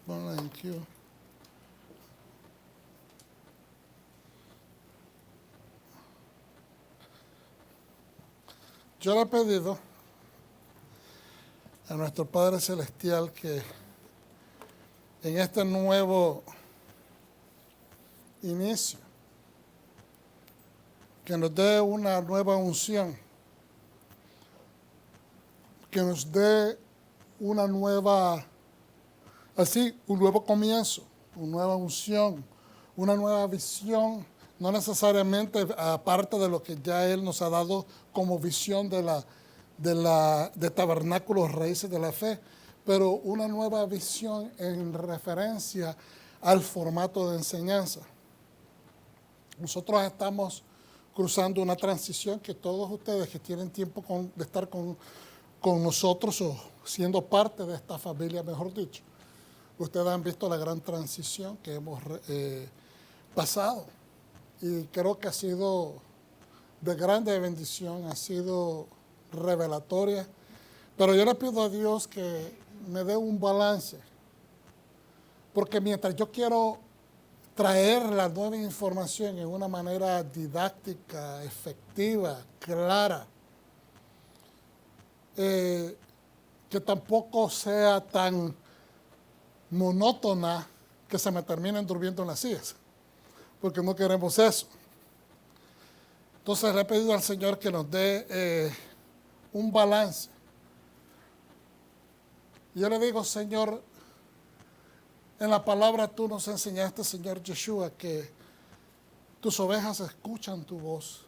Ponla en Q. Yo le he pedido a nuestro Padre Celestial que en este nuevo inicio, que nos dé una nueva unción, que nos dé una nueva, un nuevo comienzo, una nueva unción, una nueva visión, no necesariamente aparte de lo que ya Él nos ha dado como visión de Tabernáculos Raíces de la Fe, pero una nueva visión en referencia al formato de enseñanza. Nosotros estamos cruzando una transición que todos ustedes que tienen tiempo de estar con nosotros o siendo parte de esta familia, mejor dicho, ustedes han visto la gran transición que hemos pasado y creo que ha sido de grande bendición, ha sido revelatoria, pero yo le pido a Dios que me dé un balance, porque mientras yo quiero traer la nueva información en una manera didáctica, efectiva, clara, que tampoco sea tan monótona que se me terminen durmiendo en las sillas, porque no queremos eso. Entonces le he pedido al Señor que nos dé un balance. Yo le digo, Señor, en la palabra tú nos enseñaste, Señor Yeshua, que tus ovejas escuchan tu voz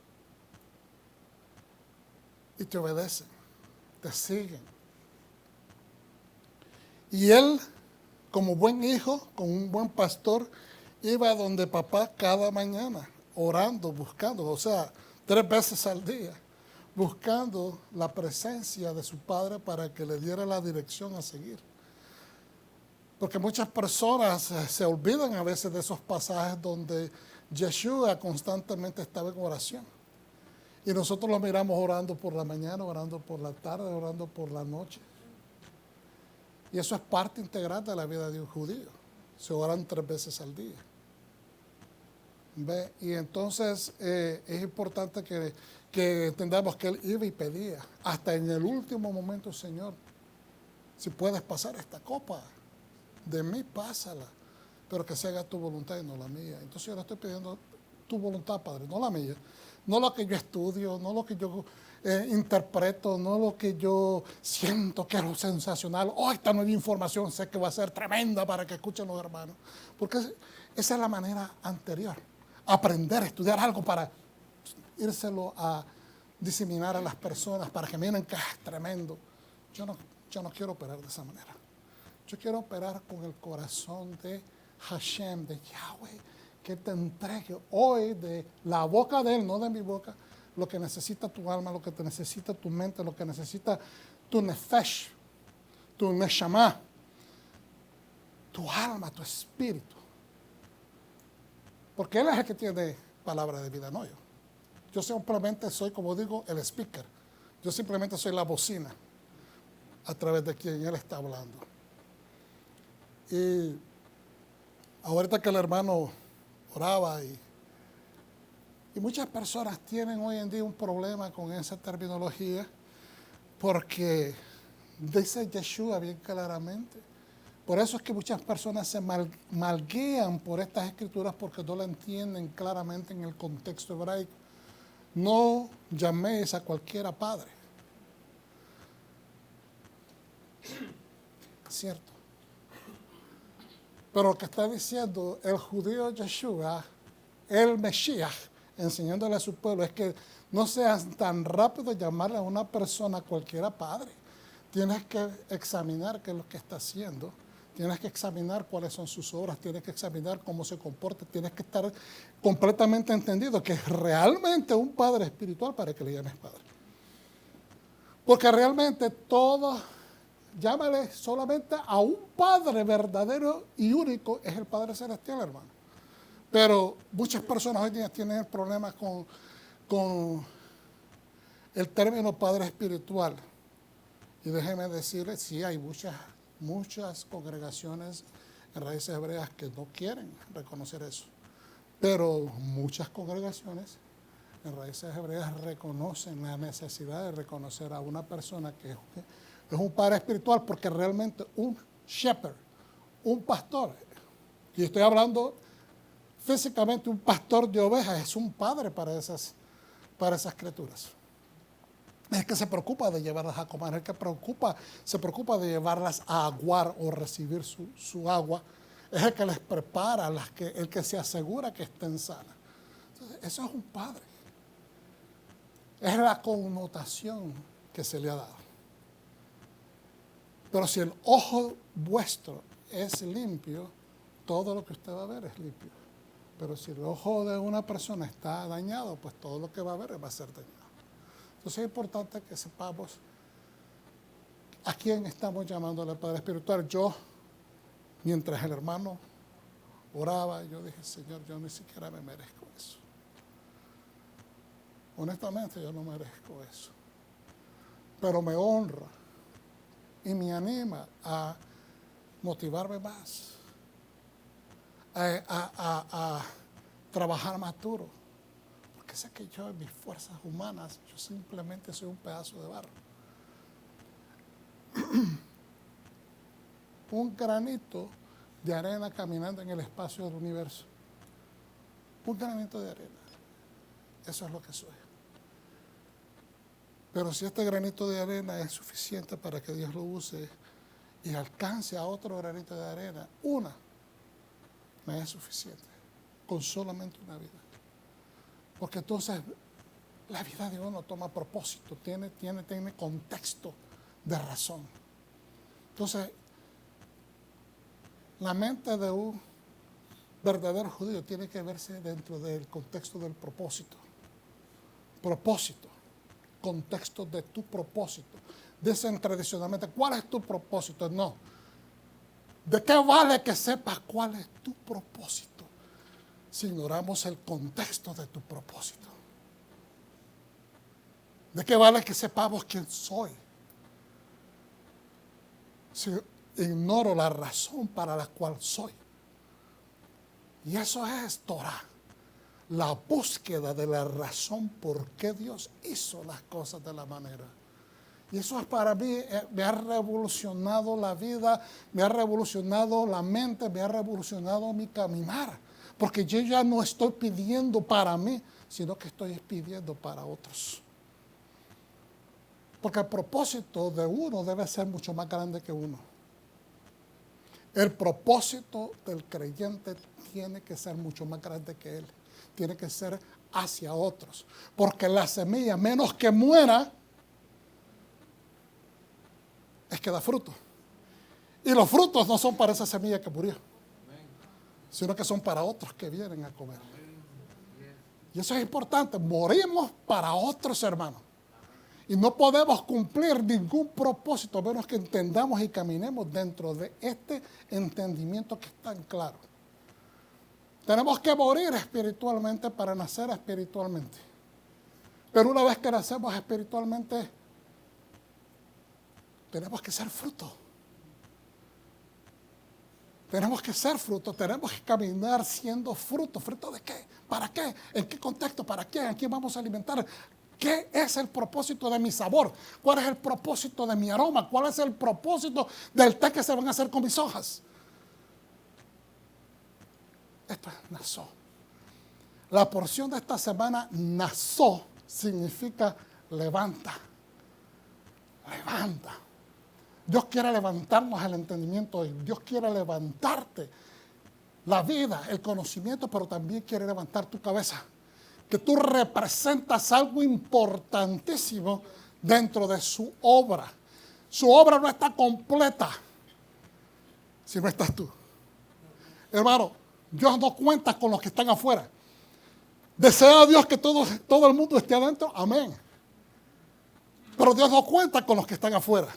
y te obedecen, te siguen. Y él, como buen hijo, como un buen pastor, iba donde papá cada mañana, orando, buscando, o sea, 3 veces al día, buscando la presencia de su padre para que le diera la dirección a seguir. Porque muchas personas se olvidan a veces de esos pasajes donde Yeshua constantemente estaba en oración. Y nosotros lo miramos orando por la mañana, orando por la tarde, orando por la noche. Y eso es parte integral de la vida de un judío. Se oran 3 veces al día. ¿Ve? Y entonces es importante que entendamos que él iba y pedía. Hasta en el último momento, Señor, si puedes pasar esta copa, de mí pásala, pero que se haga tu voluntad y no la mía. Entonces yo le estoy pidiendo tu voluntad, Padre, no la mía. No lo que yo estudio, no lo que yo interpreto, no lo que yo siento que es sensacional. Esta nueva información sé que va a ser tremenda para que escuchen los hermanos. Porque esa es la manera anterior. Aprender, estudiar algo para írselo a diseminar a las personas, para que miren que es tremendo. Yo no quiero operar de esa manera. Yo quiero operar con el corazón de Hashem, de Yahweh, que te entregue hoy de la boca de Él, no de mi boca, lo que necesita tu alma, lo que te necesita tu mente, lo que necesita tu nefesh, tu neshama, tu alma, tu espíritu. Porque Él es el que tiene palabra de vida, no yo. Yo simplemente soy, como digo, el speaker. Yo simplemente soy la bocina a través de quien Él está hablando. Y ahorita que el hermano oraba y muchas personas tienen hoy en día un problema con esa terminología porque dice Yeshua bien claramente. Por eso es que muchas personas se malguían por estas escrituras porque no la entienden claramente en el contexto hebraico. No llaméis a cualquiera padre. ¿Cierto? Pero lo que está diciendo el judío Yeshua, el Mesías, enseñándole a su pueblo, es que no seas tan rápido llamarle a una persona cualquiera padre. Tienes que examinar qué es lo que está haciendo, tienes que examinar cuáles son sus obras, tienes que examinar cómo se comporta, tienes que estar completamente entendido que es realmente un padre espiritual para que le llames padre. Porque realmente todo, llámale solamente a un Padre verdadero y único, es el Padre Celestial, hermano. Pero muchas personas hoy día tienen el problema con el término Padre espiritual. Y déjeme decirles, sí, hay muchas congregaciones en raíces hebreas que no quieren reconocer eso. Pero muchas congregaciones en raíces hebreas reconocen la necesidad de reconocer a una persona que es un padre espiritual, porque realmente un shepherd, un pastor, y estoy hablando físicamente, un pastor de ovejas es un padre para esas criaturas. Es el que se preocupa de llevarlas a comer, es el que se preocupa de llevarlas a aguar o recibir su agua, es el que les prepara, el que se asegura que estén sanas. Entonces, eso es un padre. Es la connotación que se le ha dado. Pero si el ojo vuestro es limpio, todo lo que usted va a ver es limpio. Pero si el ojo de una persona está dañado, pues todo lo que va a ver va a ser dañado. Entonces es importante que sepamos a quién estamos llamándole Padre Espiritual. Yo, mientras el hermano oraba, yo dije, Señor, yo ni siquiera me merezco eso. Honestamente, yo no merezco eso. Pero me honra y me anima a motivarme más, a trabajar más duro. Porque sé que yo en mis fuerzas humanas, yo simplemente soy un pedazo de barro. Un granito de arena caminando en el espacio del universo. Un granito de arena. Eso es lo que soy. Pero si este granito de arena es suficiente para que Dios lo use y alcance a otro granito de arena, me es suficiente, con solamente una vida. Porque entonces la vida de uno toma propósito, tiene contexto de razón. Entonces, la mente de un verdadero judío tiene que verse dentro del contexto del propósito. Propósito, contexto de tu propósito. Dicen tradicionalmente, ¿cuál es tu propósito? No. ¿De qué vale que sepas cuál es tu propósito si ignoramos el contexto de tu propósito? ¿De qué vale que sepamos quién soy si ignoro la razón para la cual soy? Y eso es Torah, la búsqueda de la razón por qué Dios hizo las cosas de la manera. Y eso es para mí, me ha revolucionado la vida, me ha revolucionado la mente, me ha revolucionado mi caminar. Porque yo ya no estoy pidiendo para mí, sino que estoy pidiendo para otros. Porque el propósito de uno debe ser mucho más grande que uno. El propósito del creyente tiene que ser mucho más grande que él. Tiene que ser hacia otros. Porque la semilla, menos que muera, es que da fruto. Y los frutos no son para esa semilla que murió, sino que son para otros que vienen a comer. Y eso es importante. Morimos para otros, hermanos. Y no podemos cumplir ningún propósito, a menos que entendamos y caminemos dentro de este entendimiento que es tan claro. Tenemos que morir espiritualmente para nacer espiritualmente. Pero una vez que nacemos espiritualmente, tenemos que ser fruto. Tenemos que ser fruto, tenemos que caminar siendo fruto. ¿Fruto de qué? ¿Para qué? ¿En qué contexto? ¿Para quién? ¿A quién vamos a alimentar? ¿Qué es el propósito de mi sabor? ¿Cuál es el propósito de mi aroma? ¿Cuál es el propósito del té que se van a hacer con mis hojas? Esto es Nazó. La porción de esta semana, Nazó, significa levanta. Levanta. Dios quiere levantarnos el entendimiento hoy. Dios quiere levantarte la vida, el conocimiento, pero también quiere levantar tu cabeza. Que tú representas algo importantísimo dentro de su obra. Su obra no está completa si no estás tú. Hermano, Dios no cuenta con los que están afuera. Desea a Dios que todo el mundo esté adentro. Amén. Pero Dios no cuenta con los que están afuera.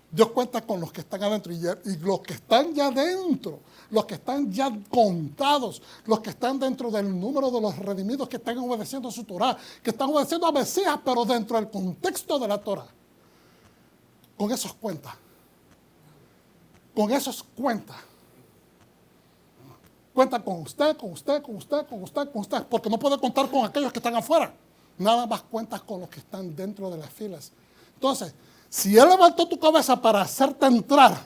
Dios cuenta con los que están adentro. Y los que están ya dentro, los que están ya contados, los que están dentro del número de los redimidos, que están obedeciendo a su Torah, que están obedeciendo a Mesías, pero dentro del contexto de la Torah. Con esos cuenta. Con esos cuenta. Cuenta con usted, porque no puede contar con aquellos que están afuera. Nada más cuentas con los que están dentro de las filas. Entonces, si Él levantó tu cabeza para hacerte entrar,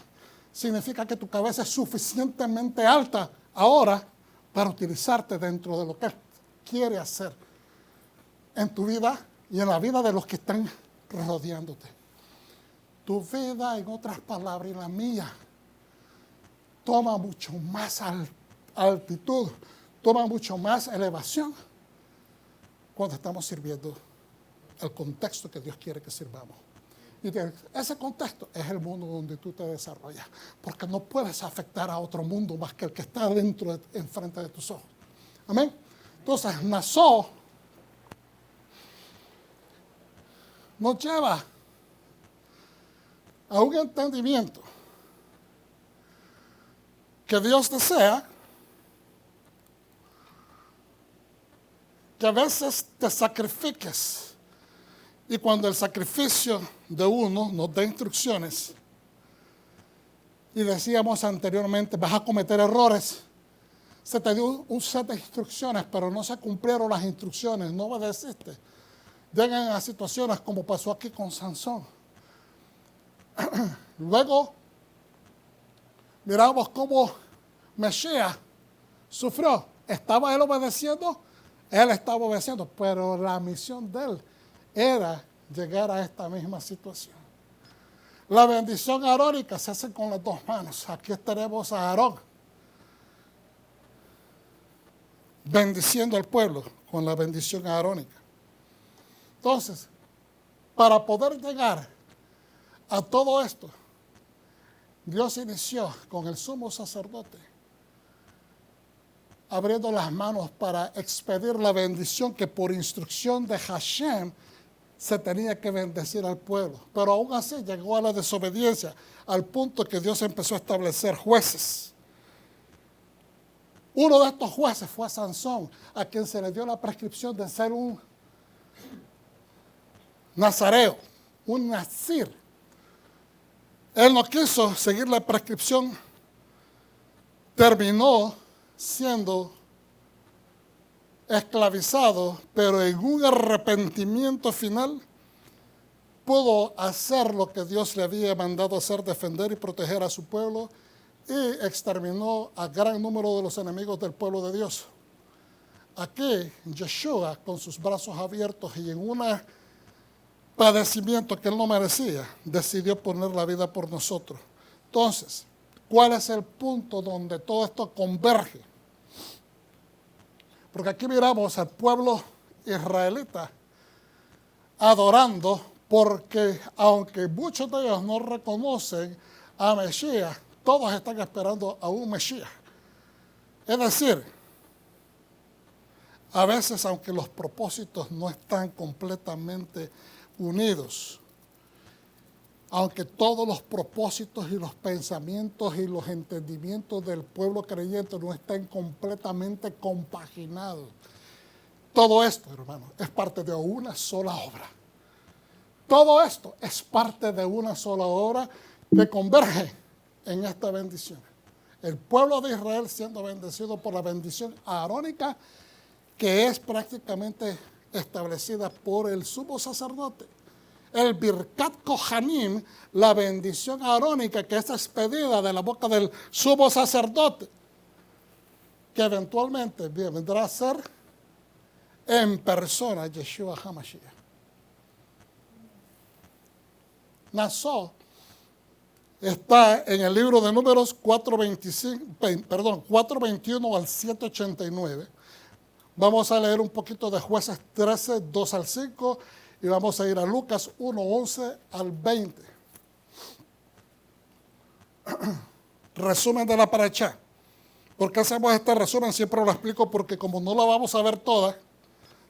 significa que tu cabeza es suficientemente alta ahora para utilizarte dentro de lo que Él quiere hacer en tu vida y en la vida de los que están rodeándote. Tu vida, en otras palabras, y la mía, toma mucho más altitud, toma mucho más elevación cuando estamos sirviendo el contexto que Dios quiere que sirvamos. Y ese contexto es el mundo donde tú te desarrollas, porque no puedes afectar a otro mundo más que el que está dentro, enfrente de tus ojos. Amén. Entonces, Naasón nos lleva a un entendimiento que Dios desea que a veces te sacrifiques, y cuando el sacrificio de uno nos da instrucciones, y decíamos anteriormente, vas a cometer errores, se te dio un set de instrucciones, pero no se cumplieron las instrucciones, no obedeciste. Llegan a situaciones como pasó aquí con Sansón. Luego, miramos cómo Mesías sufrió. ¿Estaba él obedeciendo? Él estaba obedeciendo, pero la misión de él era llegar a esta misma situación. La bendición arónica se hace con las dos manos. Aquí tenemos a Aarón bendiciendo al pueblo con la bendición arónica. Entonces, para poder llegar a todo esto, Dios inició con el sumo sacerdote, abriendo las manos para expedir la bendición que por instrucción de Hashem se tenía que bendecir al pueblo. Pero aún así llegó a la desobediencia, al punto que Dios empezó a establecer jueces. Uno de estos jueces fue a Sansón, a quien se le dio la prescripción de ser un nazareo, un nazir. Él no quiso seguir la prescripción, terminó siendo esclavizado, pero en un arrepentimiento final pudo hacer lo que Dios le había mandado hacer, defender y proteger a su pueblo, y exterminó a gran número de los enemigos del pueblo de Dios. Aquí Yeshua, con sus brazos abiertos y en un padecimiento que él no merecía, decidió poner la vida por nosotros. Entonces, ¿cuál es el punto donde todo esto converge? Porque aquí miramos al pueblo israelita adorando, porque aunque muchos de ellos no reconocen a Mesías, todos están esperando a un Mesías. Es decir, a veces, aunque los propósitos no están completamente unidos, aunque todos los propósitos y los pensamientos y los entendimientos del pueblo creyente no estén completamente compaginados, todo esto, hermano, es parte de una sola obra. Todo esto es parte de una sola obra que converge en esta bendición. El pueblo de Israel siendo bendecido por la bendición arónica, que es prácticamente establecida por el sumo sacerdote. El Birkat Kohanim, la bendición arónica que es expedida de la boca del sumo sacerdote, que eventualmente vendrá a ser en persona Yeshua HaMashiach. Naasón está en el libro de Números 4:21 al 7:89. Vamos a leer un poquito de Jueces 13, 2 al 5, y vamos a ir a Lucas 1, 11 al 20. Resumen de la paracha. ¿Por qué hacemos este resumen? Siempre lo explico porque como no la vamos a ver toda,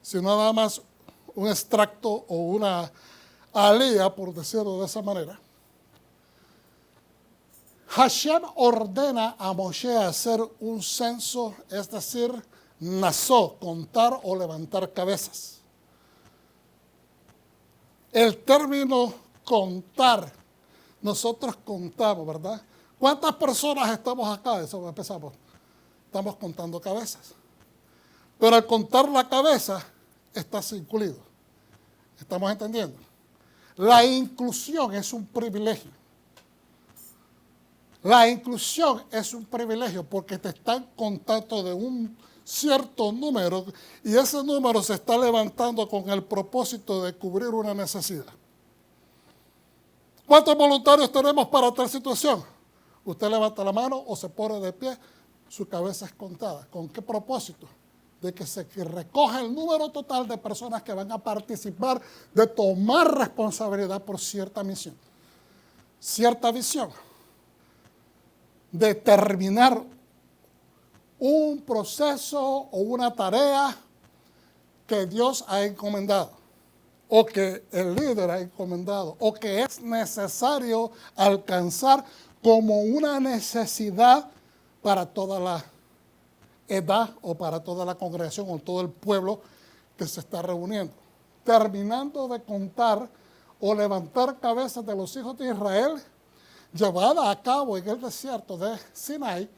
sino nada más un extracto o una alía, por decirlo de esa manera. Hashem ordena a Moshe hacer un censo, es decir, Naasó, contar o levantar cabezas. El término contar, nosotros contamos, ¿verdad? ¿Cuántas personas estamos acá? Eso empezamos. estamos contando cabezas. Pero al contar la cabeza, estás incluido. ¿Estamos entendiendo? La inclusión es un privilegio. La inclusión es un privilegio porque te están contando de un cierto número y ese número se está levantando con el propósito de cubrir una necesidad. ¿Cuántos voluntarios tenemos para tal situación? Usted levanta la mano o se pone de pie, su cabeza es contada. ¿Con qué propósito? De que se recoja el número total de personas que van a participar, de tomar responsabilidad por cierta misión, cierta visión, de terminar un proceso o una tarea que Dios ha encomendado, o que el líder ha encomendado, o que es necesario alcanzar como una necesidad para toda la edad o para toda la congregación o todo el pueblo que se está reuniendo. Terminando de contar o levantar cabezas de los hijos de Israel, llevada a cabo en el desierto de Sinai,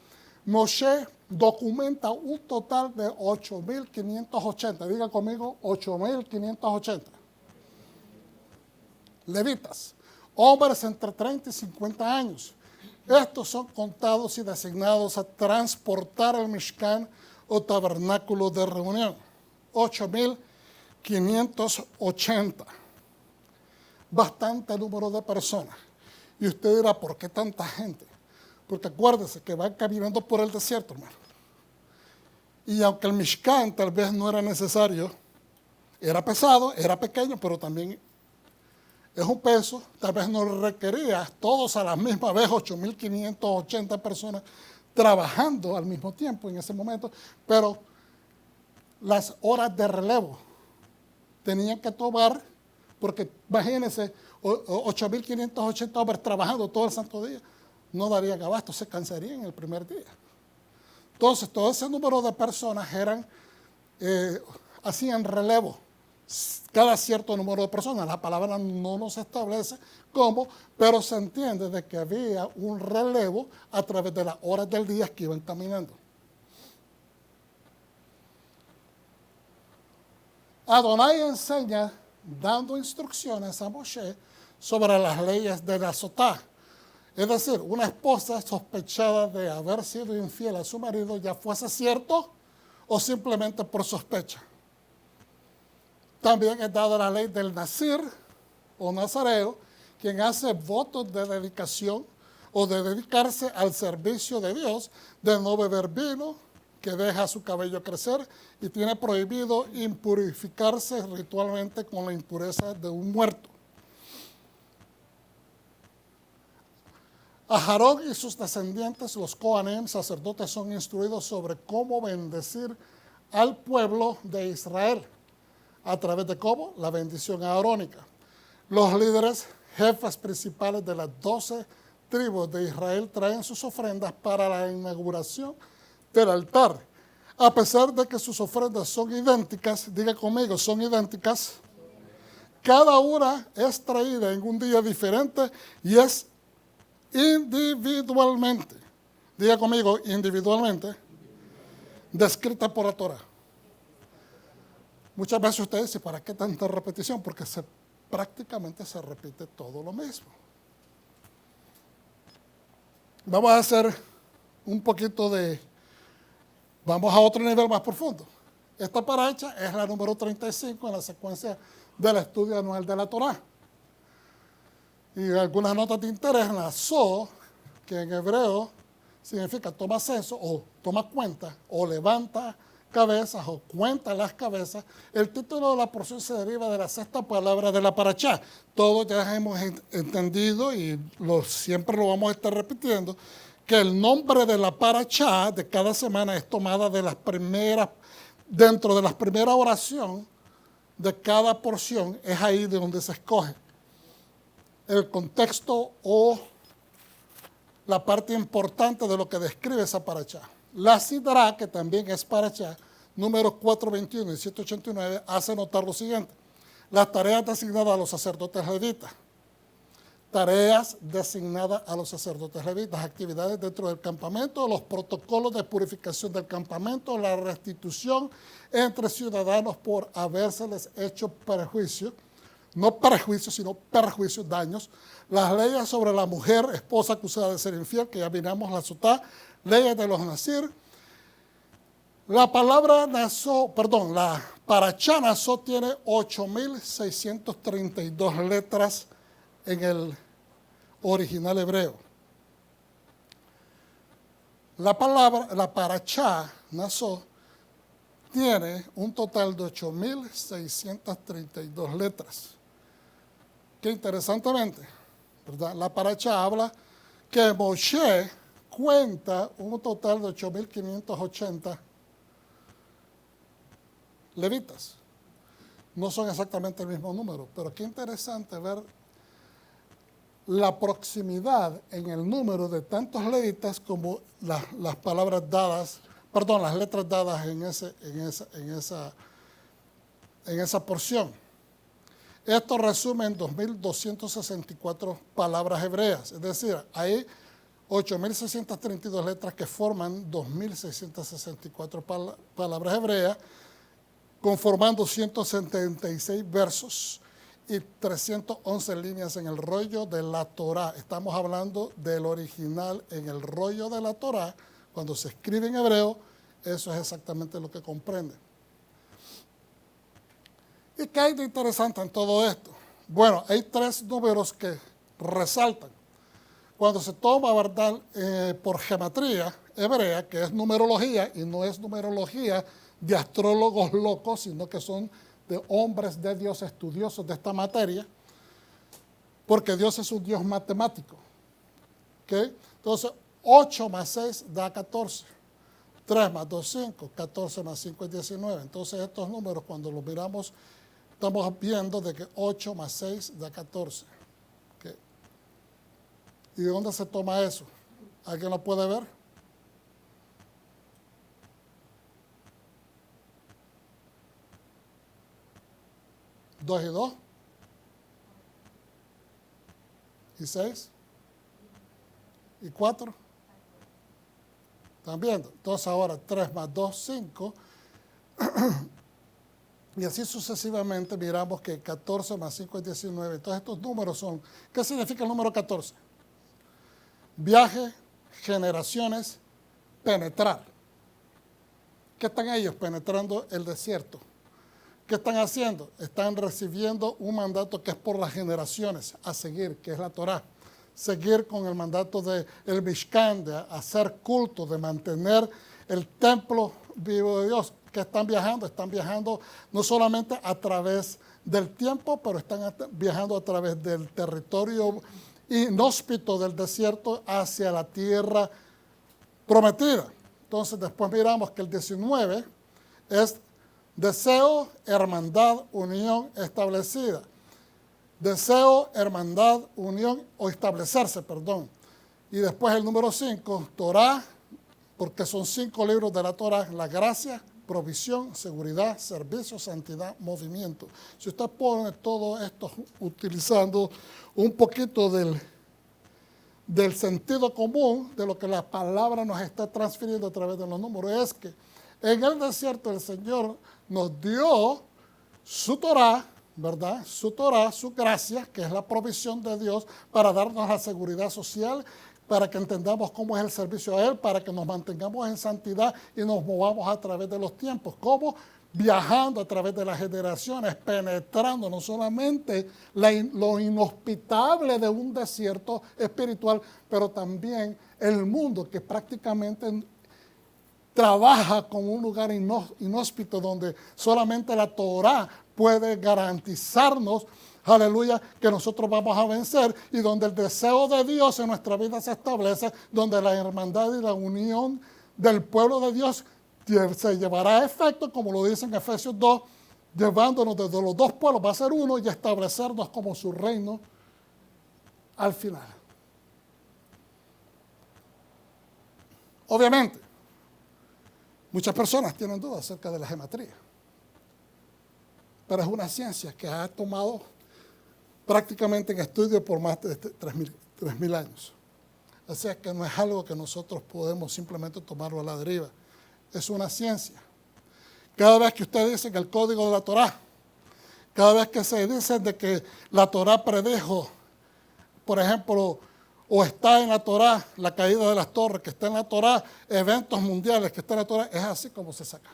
Moshe documenta un total de 8.580. Diga conmigo, 8.580. Levitas, hombres entre 30 y 50 años. Estos son contados y designados a transportar el Mishkan o tabernáculo de reunión. 8.580. Bastante número de personas. Y usted dirá, ¿por qué tanta gente? Porque acuérdese que van caminando por el desierto, hermano. Y aunque el Mishkan tal vez no era necesario, era pesado, era pequeño, pero también es un peso, tal vez no requería todos a la misma vez, 8.580 personas trabajando al mismo tiempo en ese momento, pero las horas de relevo tenían que tomar, porque imagínense, 8.580 hombres trabajando todo el santo día, no darían abasto, se cansarían el primer día. Entonces, todo ese número de personas hacían relevo cada cierto número de personas. La palabra no nos establece cómo, pero se entiende de que había un relevo a través de las horas del día que iban caminando. Adonai enseña dando instrucciones a Moshe sobre las leyes de la sotá. Es decir, una esposa sospechada de haber sido infiel a su marido, ya fuese cierto o simplemente por sospecha. También es dada la ley del nazir o nazareo, quien hace votos de dedicación o de dedicarse al servicio de Dios, de no beber vino, que deja su cabello crecer y tiene prohibido impurificarse ritualmente con la impureza de un muerto. A Aarón y sus descendientes, los Kohanim, sacerdotes, son instruidos sobre cómo bendecir al pueblo de Israel. ¿A través de cómo? La bendición arónica. Los líderes, jefes principales de las 12 tribus de Israel traen sus ofrendas para la inauguración del altar. A pesar de que sus ofrendas son idénticas, diga conmigo, son idénticas, cada una es traída en un día diferente y es individualmente, diga conmigo, individualmente, descrita por la Torah. Muchas veces usted dice, ¿para qué tanta repetición? Porque prácticamente se repite todo lo mismo. Vamos a hacer un poquito vamos a otro nivel más profundo. Esta paracha es la número 35 en la secuencia del estudio anual de la Torah. Y algunas notas de interés en la so, que en hebreo significa toma censo o toma cuenta o levanta cabezas o cuenta las cabezas. El título de la porción se deriva de la sexta palabra de la parachá. Todos ya hemos entendido y siempre lo vamos a estar repitiendo, que el nombre de la parachá de cada semana es tomada de las primeras, dentro de las primeras oraciones de cada porción, es ahí de donde se escoge el contexto o la parte importante de lo que describe esa parachá. La Sidra, que también es parachá, números 421 y 789, hace notar lo siguiente. Las tareas designadas a los sacerdotes levitas. tareas designadas a los sacerdotes levitas, actividades dentro del campamento, los protocolos de purificación del campamento, la restitución entre ciudadanos por habérseles hecho perjuicio, no perjuicios, sino perjuicios, daños, las leyes sobre la mujer, esposa acusada de ser infiel, que ya miramos la sotá, leyes de los nazir. La palabra naso, perdón, la parachá naso tiene 8.632 letras en el original hebreo. La palabra, la parachá naso, tiene un total de 8.632 letras. Que interesantemente, ¿verdad? La parachá habla que Moshe cuenta un total de 8.580 levitas. No son exactamente el mismo número, pero qué interesante ver la proximidad en el número de tantos levitas como las palabras dadas, perdón, las letras dadas en esa porción. Esto resume en 2.264 palabras hebreas, es decir, hay 8.632 letras que forman 2.664 palabras hebreas, conformando 176 versos y 311 líneas en el rollo de la Torá. Estamos hablando del original en el rollo de la Torá. Cuando se escribe en hebreo, eso es exactamente lo que comprende. ¿Y qué hay de interesante en todo esto? Bueno, hay tres números que resaltan. Cuando se toma, ¿verdad?, por gematría hebrea, que es numerología, y no es numerología de astrólogos locos, sino que son de hombres de Dios, estudiosos de esta materia, porque Dios es un Dios matemático. ¿Okay? Entonces, 8 más 6 da 14. 3 más 2, 5. 14 más 5 es 19. Entonces, estos números, cuando los miramos, estamos viendo de que 8 más 6 da 14. ¿Okay? ¿Y de dónde se toma eso? ¿Alguien lo puede ver? ¿2 y 2? ¿Y 6? ¿Y 4? ¿Están viendo? Entonces ahora 3 más 2, 5. Y así sucesivamente miramos que 14 más 5 es 19. Entonces estos números son, ¿qué significa el número 14? Viaje, generaciones, penetrar. ¿Qué están ellos penetrando el desierto? ¿Qué están haciendo? Están recibiendo un mandato que es por las generaciones a seguir, que es la Torá. Seguir con el mandato del Mishkan, de hacer culto, de mantener el templo vivo de Dios. ¿Qué están viajando? Están viajando no solamente a través del tiempo, pero están viajando a través del territorio inhóspito del desierto hacia la tierra prometida. Entonces después miramos que el 19 es deseo, hermandad, unión establecida. Deseo, hermandad, unión o establecerse, perdón. Y después el número 5, Torá, porque son 5 libros de la Torá, la gracia, provisión, seguridad, servicio, santidad, movimiento. Si usted pone todo esto utilizando un poquito del sentido común de lo que la palabra nos está transfiriendo a través de los números, es que en el desierto el Señor nos dio su Torá, ¿verdad? Su Torá, su gracia, que es la provisión de Dios para darnos la seguridad social, para que entendamos cómo es el servicio a Él, para que nos mantengamos en santidad y nos movamos a través de los tiempos. ¿Cómo? Viajando a través de las generaciones, penetrando no solamente lo inhospitable de un desierto espiritual, pero también el mundo que prácticamente trabaja como un lugar inhóspito donde solamente la Torá puede garantizarnos, aleluya, que nosotros vamos a vencer, y donde el deseo de Dios en nuestra vida se establece, donde la hermandad y la unión del pueblo de Dios se llevará a efecto, como lo dice en Efesios 2, llevándonos desde los dos pueblos, va a ser uno, y establecernos como su reino al final. Obviamente, muchas personas tienen dudas acerca de la gematría, pero es una ciencia que ha tomado prácticamente en estudio por más de 3.000 años. O sea que no es algo que nosotros podemos simplemente tomarlo a la deriva. Es una ciencia. Cada vez que usted dice que el código de la Torá, cada vez que se dice de que la Torá predijo, por ejemplo, o está en la Torá la caída de las torres, que está en la Torá eventos mundiales, que está en la Torá, es así como se saca,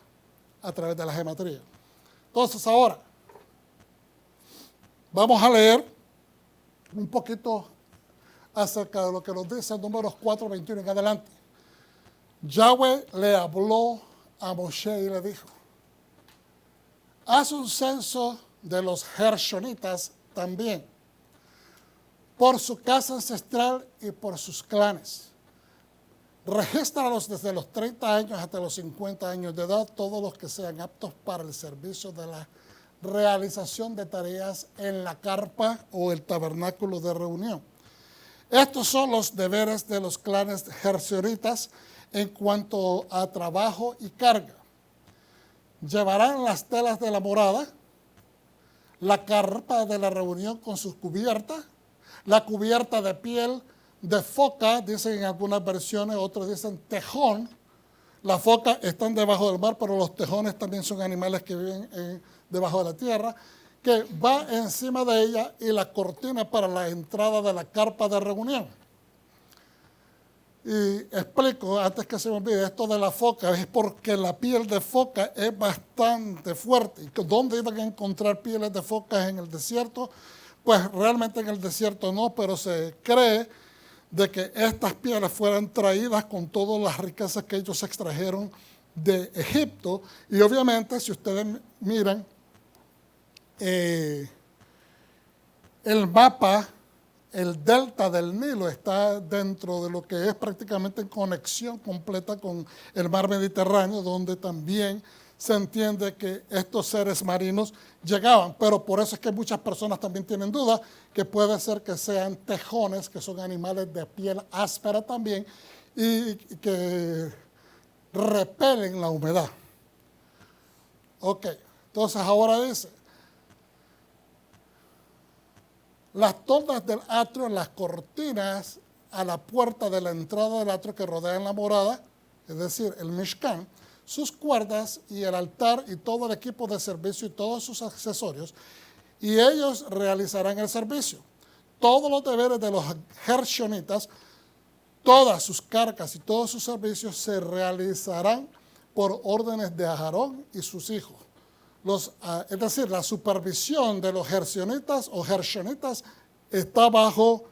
a través de la geometría. Entonces ahora, vamos a leer un poquito acerca de lo que nos dice Números 4:21 en adelante. Yahweh le habló a Moshe y le dijo: haz un censo de los Gershonitas también, por su casa ancestral y por sus clanes. Regístralos desde los 30 años hasta los 50 años de edad, todos los que sean aptos para el servicio de la realización de tareas en la carpa o el tabernáculo de reunión. Estos son los deberes de los clanes gershonitas en cuanto a trabajo y carga. Llevarán las telas de la morada, la carpa de la reunión con sus cubiertas, la cubierta de piel de foca, dicen en algunas versiones, otros dicen tejón. Las focas están debajo del mar, pero los tejones también son animales que viven debajo de la tierra, que va encima de ella, y la cortina para la entrada de la carpa de reunión. Y explico, antes que se me olvide, esto de la foca es porque la piel de foca es bastante fuerte. ¿Y dónde iban a encontrar pieles de focas en el desierto? Pues realmente en el desierto no, pero se cree de que estas pieles fueran traídas con todas las riquezas que ellos extrajeron de Egipto. Y obviamente, si ustedes miran el mapa, el delta del Nilo está dentro de lo que es prácticamente en conexión completa con el mar Mediterráneo, donde también se entiende que estos seres marinos llegaban. Pero por eso es que muchas personas también tienen dudas que puede ser que sean tejones, que son animales de piel áspera también, y que repelen la humedad. Ok, entonces ahora dice: las toldas del atrio, las cortinas a la puerta de la entrada del atrio que rodean la morada, es decir, el Mishkan, sus cuerdas y el altar y todo el equipo de servicio y todos sus accesorios, y ellos realizarán el servicio. Todos los deberes de los gershonitas, todas sus cargas y todos sus servicios se realizarán por órdenes de Aarón y sus hijos. Es decir, la supervisión de los gershonitas o gershonitas está bajo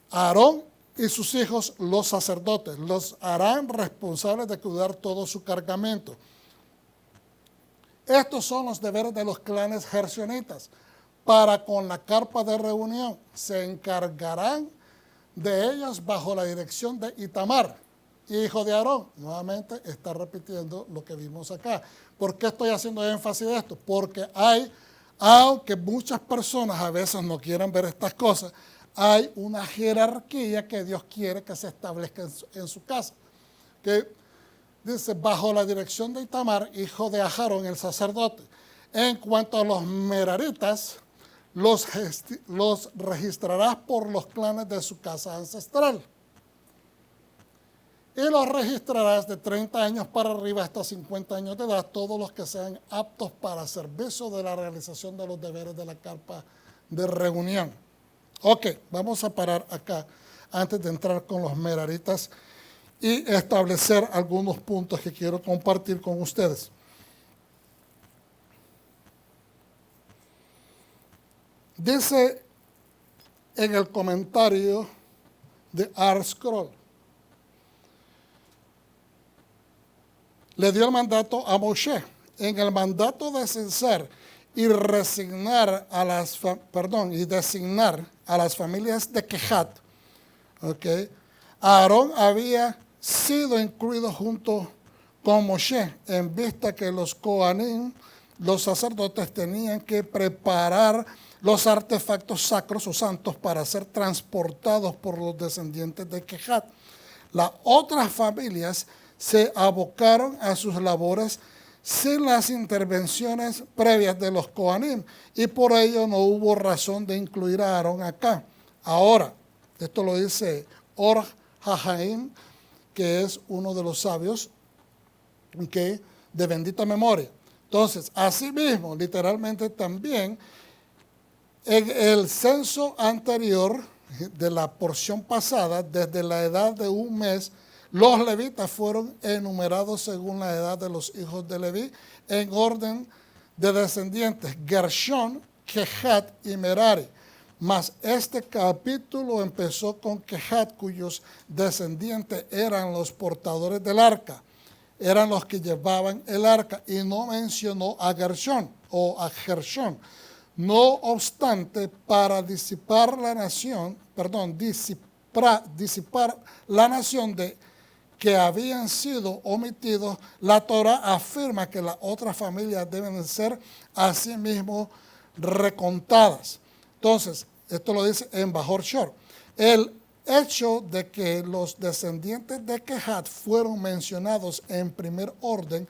Aarón y sus hijos, los sacerdotes. Los harán responsables de cuidar todo su cargamento. Estos son los deberes de los clanes gershonitas. Para con la carpa de reunión se encargarán de ellas bajo la dirección de Itamar, hijo de Aarón. Nuevamente está repitiendo lo que vimos acá. ¿Por qué estoy haciendo énfasis de esto? Porque aunque muchas personas a veces no quieran ver estas cosas, hay una jerarquía que Dios quiere que se establezca en su casa. Que dice, bajo la dirección de Itamar, hijo de Aarón, el sacerdote. En cuanto a los meraritas, los registrarás por los clanes de su casa ancestral. Y los registrarás de 30 años para arriba hasta 50 años de edad, todos los que sean aptos para servicio de la realización de los deberes de la carpa de reunión. Ok, vamos a parar acá antes de entrar con los meraritas y establecer algunos puntos que quiero compartir con ustedes. Dice en el comentario de ArtScroll, le dio el mandato a Moshe. En el mandato de censar y designar a las familias de Kehat, okay, Aarón había sido incluido junto con Moshe, en vista que los Kohanim, los sacerdotes, tenían que preparar los artefactos sacros o santos para ser transportados por los descendientes de Kehat. Las otras familias se abocaron a sus labores sin las intervenciones previas de los Kohanim, y por ello no hubo razón de incluir a Aarón acá. Ahora, esto lo dice Or HaHaim, que es uno de los sabios de bendita memoria. Entonces, asimismo, literalmente también, en el censo anterior de la porción pasada, desde la edad de un mes, los levitas fueron enumerados según la edad de los hijos de Leví, en orden de descendientes, Gershón, Kehat y Merari. Mas este capítulo empezó con Kehat, cuyos descendientes eran los portadores del arca, eran los que llevaban el arca, y no mencionó a Gershón o a Gershón. No obstante, para disipar la nación de que habían sido omitidos, la Torah afirma que las otras familias deben ser asimismo recontadas. Entonces, esto lo dice en Bajor Shor. El hecho de que los descendientes de Kehat fueron mencionados en primer orden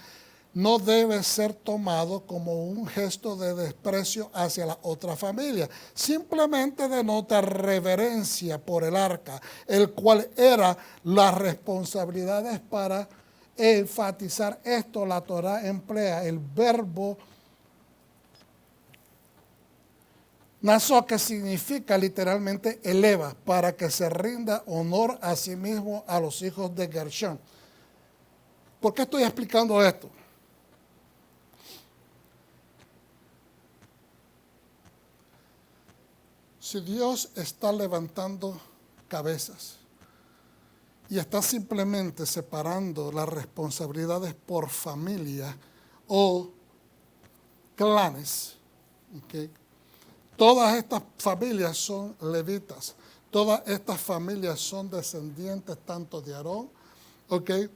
no debe ser tomado como un gesto de desprecio hacia la otra familia. Simplemente denota reverencia por el arca, el cual era las responsabilidades. Para enfatizar esto, la Torah emplea el verbo naso, que significa literalmente eleva, para que se rinda honor a sí mismo a los hijos de Gershón. ¿Por qué estoy explicando esto? Si Dios está levantando cabezas y está simplemente separando las responsabilidades por familia o clanes, ¿okay? Todas estas familias son levitas, todas estas familias son descendientes tanto de Aarón, ¿okay?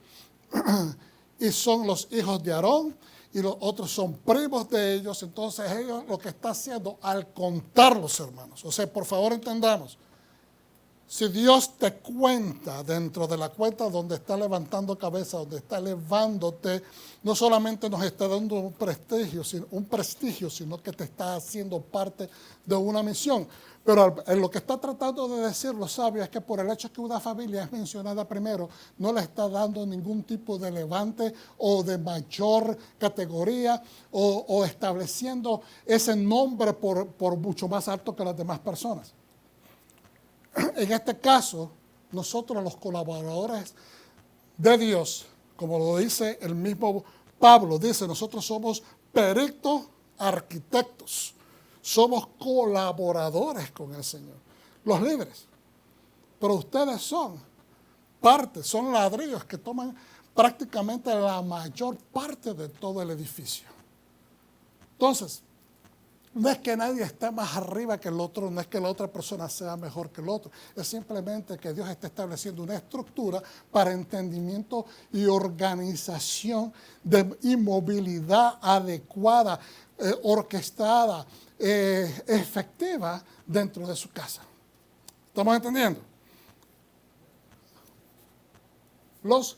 Y son los hijos de Aarón, y los otros son primos de ellos. Entonces ellos lo que está haciendo al contarlos, hermanos, o sea, por favor entendamos, si Dios te cuenta dentro de la cuenta donde está levantando cabeza, donde está elevándote, no solamente nos está dando un prestigio, sino que te está haciendo parte de una misión. Pero lo que está tratando de decir los sabios es que por el hecho que una familia es mencionada primero, no le está dando ningún tipo de levante o de mayor categoría o estableciendo ese nombre por mucho más alto que las demás personas. En este caso, nosotros los colaboradores de Dios, como lo dice el mismo Pablo, dice, nosotros somos peritos arquitectos, somos colaboradores con el Señor, los líderes. Pero ustedes son parte, son ladrillos que toman prácticamente la mayor parte de todo el edificio. Entonces, no es que nadie esté más arriba que el otro, no es que la otra persona sea mejor que el otro, es simplemente que Dios está estableciendo una estructura para entendimiento y organización y movilidad adecuada, orquestada, efectiva dentro de su casa. ¿Estamos entendiendo? Los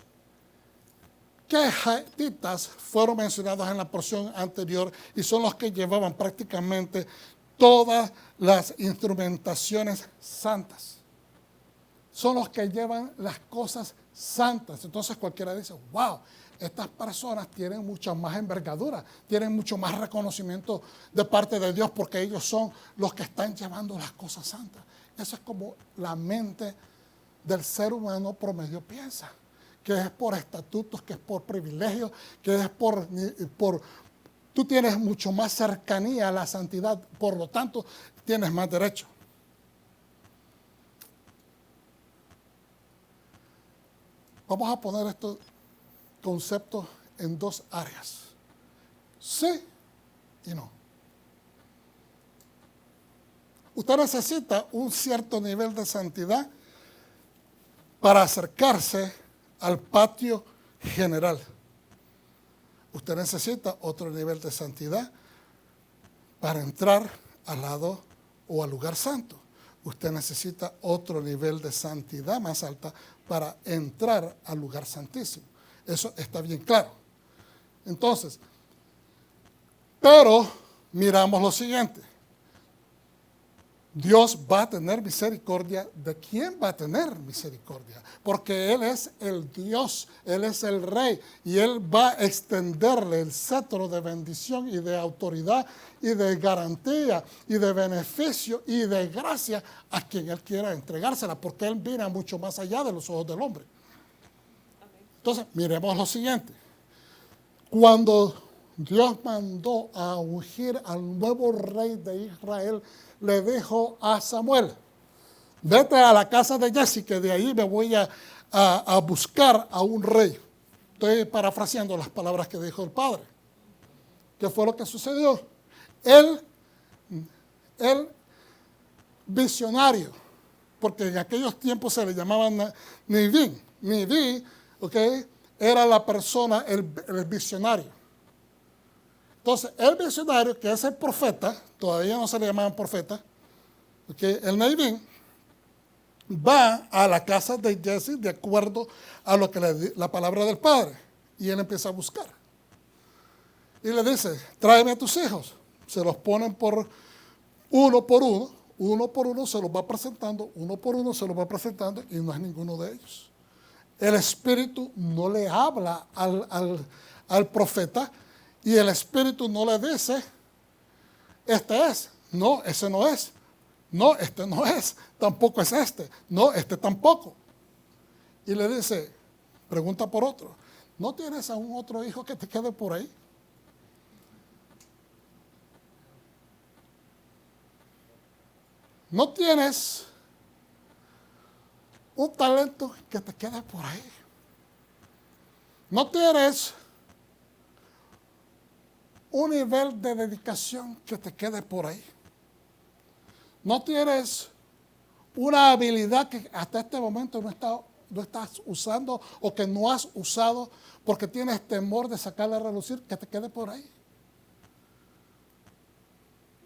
Kehatitas fueron mencionados en la porción anterior y son los que llevaban prácticamente todas las instrumentaciones santas. Son los que llevan las cosas santas. Entonces cualquiera dice, wow, estas personas tienen mucha más envergadura, tienen mucho más reconocimiento de parte de Dios porque ellos son los que están llevando las cosas santas. Eso es como la mente del ser humano promedio piensa, que es por estatutos, que es por privilegios, que es por tú tienes mucho más cercanía a la santidad, por lo tanto, tienes más derecho. Vamos a poner estos conceptos en dos áreas. Sí y no. Usted necesita un cierto nivel de santidad para acercarse al patio general. Usted necesita otro nivel de santidad para entrar al lado o al lugar santo. Usted necesita otro nivel de santidad más alta para entrar al lugar santísimo. Eso está bien claro. Entonces, pero miramos lo siguiente. Dios va a tener misericordia. ¿De quién va a tener misericordia? Porque Él es el Dios, Él es el Rey, y Él va a extenderle el cetro de bendición y de autoridad y de garantía y de beneficio y de gracia a quien Él quiera entregársela, porque Él mira mucho más allá de los ojos del hombre. Entonces, miremos lo siguiente. Cuando Dios mandó a ungir al nuevo rey de Israel, le dijo a Samuel, vete a la casa de Jesse, que de ahí me voy a buscar a un rey. Estoy parafraseando las palabras que dijo el padre. ¿Qué fue lo que sucedió? El visionario, porque en aquellos tiempos se le llamaban Neví. Neví, era la persona, el visionario. Entonces, el visionario, que es el profeta, todavía no se le llamaban profeta, el Neví, va a la casa de Jesse de acuerdo a lo que la palabra del padre. Y él empieza a buscar. Y le dice, tráeme a tus hijos. Se los ponen por uno, se los va presentando, uno por uno se los va presentando y no es ninguno de ellos. El espíritu no le habla al profeta y el espíritu no le dice, este es, no, ese no es, no, este no es, tampoco es este, no, este tampoco. Y le dice, pregunta por otro, ¿no tienes a un otro hijo que te quede por ahí? ¿No tienes un talento que te quede por ahí? ¿No tienes un nivel de dedicación que te quede por ahí? ¿No tienes una habilidad que hasta este momento no estás usando o que no has usado porque tienes temor de sacarla a relucir, que te quede por ahí?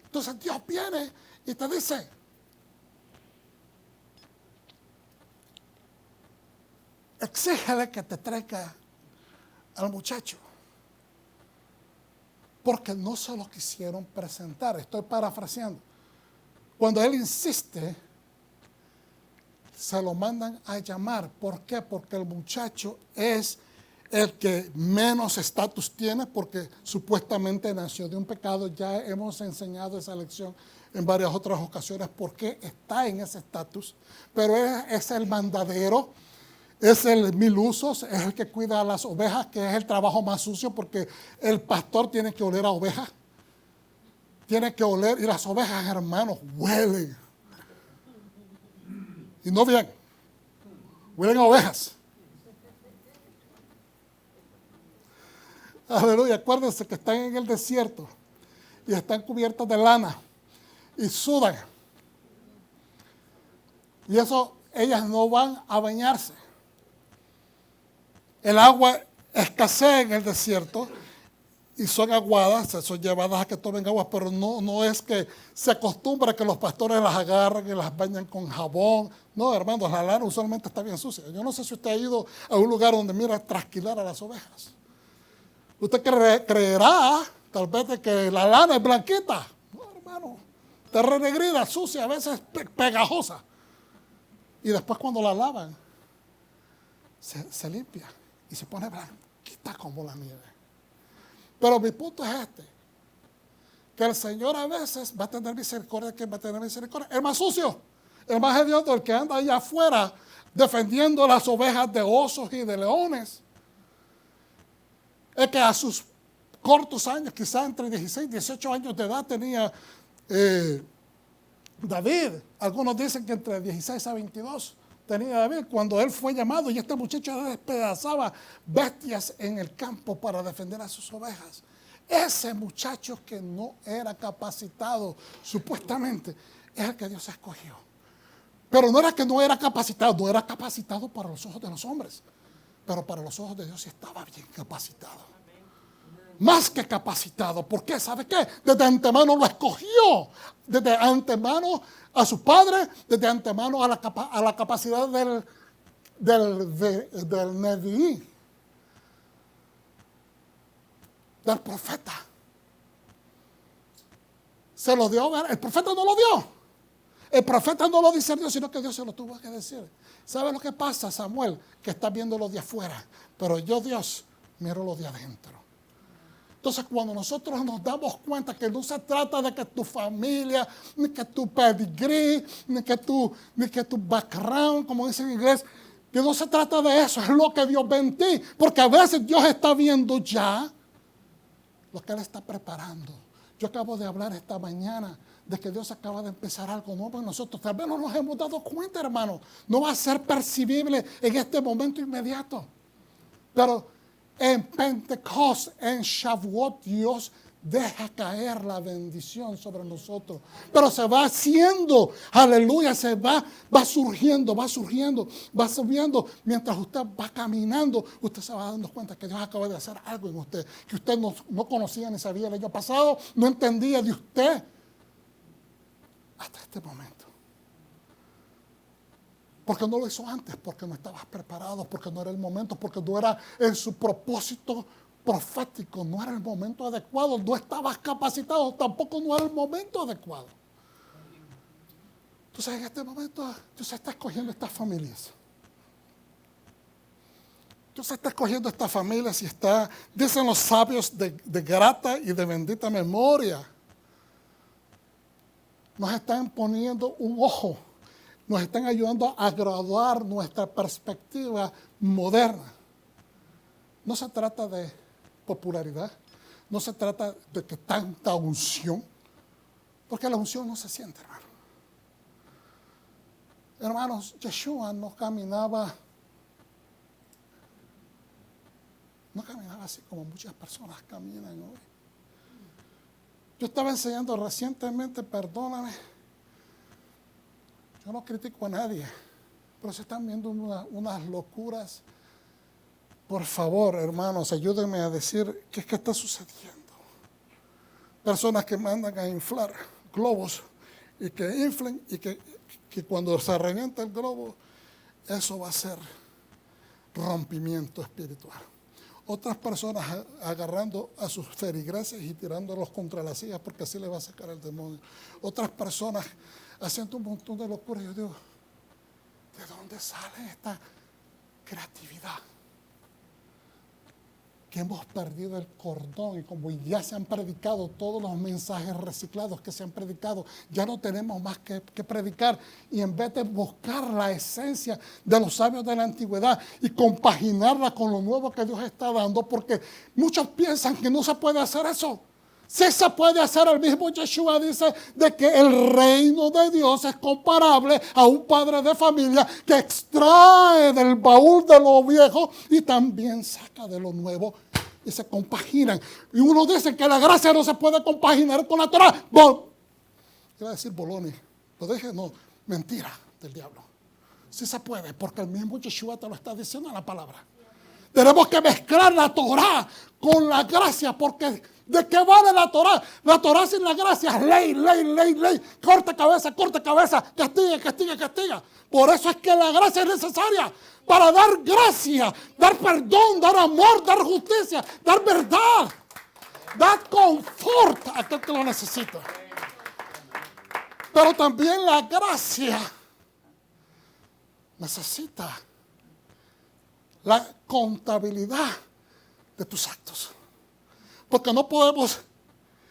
Entonces Dios viene y te dice, exígele que te traiga al muchacho. Porque no se lo quisieron presentar. Estoy parafraseando. Cuando él insiste, se lo mandan a llamar. ¿Por qué? Porque el muchacho es el que menos estatus tiene, porque supuestamente nació de un pecado. Ya hemos enseñado esa lección en varias otras ocasiones, por qué está en ese estatus. Pero es el mandadero. Es el mil usos, es el que cuida a las ovejas, que es el trabajo más sucio, porque el pastor tiene que oler a ovejas. Tiene que oler, y las ovejas, hermanos, huelen. Y no bien, huelen a ovejas. Aleluya, acuérdense que están en el desierto y están cubiertas de lana y sudan. Y eso, ellas no van a bañarse. El agua escasea en el desierto y son aguadas, son llevadas a que tomen agua, pero no es que se acostumbra que los pastores las agarren y las bañan con jabón. No, hermanos, la lana usualmente está bien sucia. Yo no sé si usted ha ido a un lugar donde mira trasquilar a las ovejas. Usted creerá, tal vez, de que la lana es blanquita. No, hermano, está renegrida, sucia, a veces pegajosa. Y después cuando la lavan, se limpia. Y se pone blanquita como la nieve. Pero mi punto es este. Que el Señor a veces va a tener misericordia. ¿Quién va a tener misericordia? El más sucio. El más hediondo. El que anda allá afuera defendiendo las ovejas de osos y de leones. El que a sus cortos años, quizás entre 16 y 18 años de edad tenía David. Algunos dicen que entre 16 a 22. Tenía David cuando él fue llamado y este muchacho despedazaba bestias en el campo para defender a sus ovejas. Ese muchacho que no era capacitado, supuestamente, es el que Dios escogió. Pero no era que no era capacitado para los ojos de los hombres, pero para los ojos de Dios sí estaba bien capacitado. Más que capacitado. ¿Por qué? ¿Sabe qué? Desde antemano lo escogió. Desde antemano a su padre, desde antemano a la capacidad del Neví. del profeta. Se lo dio, el profeta no lo dio. El profeta no lo discernió, sino que Dios se lo tuvo que decir. ¿Sabe lo que pasa, Samuel? Que está viendo lo de afuera, pero yo, Dios, miro lo de adentro. Entonces, cuando nosotros nos damos cuenta que no se trata de que tu familia, ni que tu pedigree, ni que tu background, como dice en inglés, que no se trata de eso, es lo que Dios ve en ti. Porque a veces Dios está viendo ya lo que Él está preparando. Yo acabo de hablar esta mañana de que Dios acaba de empezar algo nuevo en nosotros. Tal vez no nos hemos dado cuenta, hermano. No va a ser percibible en este momento inmediato. Pero en Pentecostés, en Shavuot, Dios deja caer la bendición sobre nosotros. Pero se va haciendo, aleluya, va surgiendo, va subiendo. Mientras usted va caminando, usted se va dando cuenta que Dios acaba de hacer algo en usted, que usted no conocía ni sabía el año pasado, no entendía de usted hasta este momento. Porque no lo hizo antes, porque no estabas preparado, porque no era el momento, porque no era en su propósito profético, no era el momento adecuado, no estabas capacitado, tampoco no era el momento adecuado. Entonces en este momento Dios está escogiendo estas familias. Dios está escogiendo estas familias y está, dicen los sabios, de grata y de bendita memoria. Nos están poniendo un ojo, nos están ayudando a graduar nuestra perspectiva moderna. No se trata de popularidad, no se trata de que tanta unción, porque la unción no se siente, hermano. Hermanos, Yeshua no caminaba así como muchas personas caminan hoy. Yo estaba enseñando recientemente, perdóname, yo no critico a nadie, pero se están viendo unas locuras. Por favor, hermanos, ayúdenme a decir qué es que está sucediendo. Personas que mandan a inflar globos y que inflen y que cuando se revienta el globo, eso va a ser rompimiento espiritual. Otras personas agarrando a sus feligreses y tirándolos contra las sillas porque así le va a sacar el demonio. Otras personas haciendo un montón de locuras. Yo digo, ¿de dónde sale esta creatividad? Que hemos perdido el cordón y como ya se han predicado todos los mensajes reciclados que se han predicado, ya no tenemos más que predicar y en vez de buscar la esencia de los sabios de la antigüedad y compaginarla con lo nuevo que Dios está dando, porque muchos piensan que no se puede hacer eso. Sí se puede hacer. El mismo Yeshua dice de que el reino de Dios es comparable a un padre de familia que extrae del baúl de lo viejo y también saca de lo nuevo y se compaginan. Y uno dice que la gracia no se puede compaginar con la Torah. Iba a decir bolones, lo dije, no, mentira del diablo. Sí se puede, porque el mismo Yeshua te lo está diciendo en la palabra. Tenemos que mezclar la Torah con la gracia, porque ¿de qué vale la Torah? La Torah sin la gracia es ley, ley, ley, ley. Corta cabeza, castiga, castiga, castiga. Por eso es que la gracia es necesaria para dar gracia, dar perdón, dar amor, dar justicia, dar verdad, dar confort a aquel que lo necesita. Pero también la gracia necesita la contabilidad de tus actos. Porque no podemos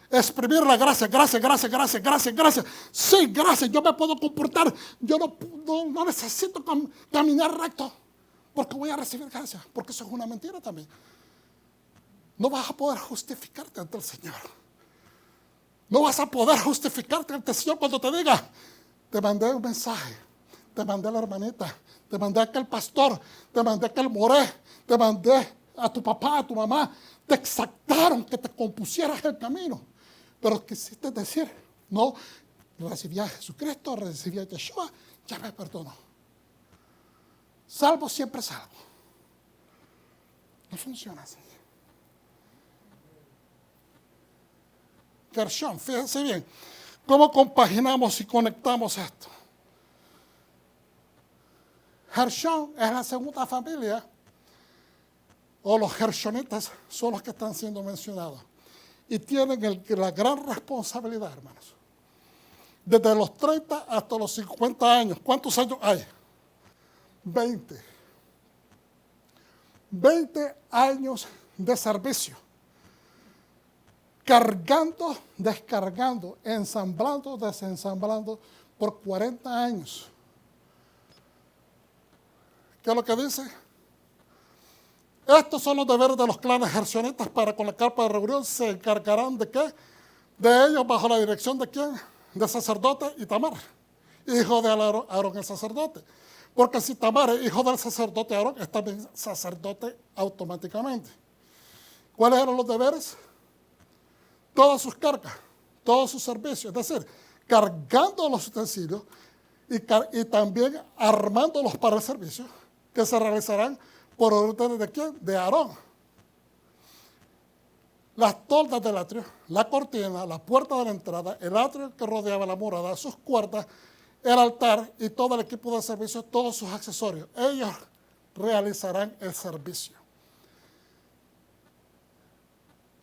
exprimir la gracia, gracia. Sí, gracias, yo me puedo comportar. Yo no necesito caminar recto porque voy a recibir gracia. Porque eso es una mentira también. No vas a poder justificarte ante el Señor. No vas a poder justificarte ante el Señor cuando te diga, te mandé un mensaje, te mandé a la hermanita, te mandé a aquel pastor, te mandé a aquel moré, te mandé a tu papá, a tu mamá, te exactaron que te compusieras el camino. Pero quisiste decir, no, recibí a Jesucristo, recibí a Yeshua, ya me perdonó. Salvo siempre salvo. No funciona así. Gershon, fíjense bien, ¿cómo compaginamos y conectamos esto? Gershon es la segunda familia o los gershonitas son los que están siendo mencionados. Y tienen la gran responsabilidad, hermanos. Desde los 30 hasta los 50 años. ¿Cuántos años hay? 20. 20 años de servicio. Cargando, descargando, ensamblando, desensamblando por 40 años. ¿Qué es lo que dice? Estos son los deberes de los clanes gershonitas para con la carpa de reunión. Se encargarán de qué? De ellos bajo la dirección de quién? De sacerdote Itamar, hijo de Aarón el sacerdote. Porque si Itamar es hijo del sacerdote Aarón, es también sacerdote automáticamente. ¿Cuáles eran los deberes? Todas sus cargas, todos sus servicios. Es decir, cargando los utensilios y también armándolos para el servicio, que se realizarán por orden de quién? De Aarón. Las toldas del atrio, la cortina, la puerta de la entrada, el atrio que rodeaba la morada, sus cuerdas, el altar y todo el equipo de servicio, todos sus accesorios. Ellos realizarán el servicio.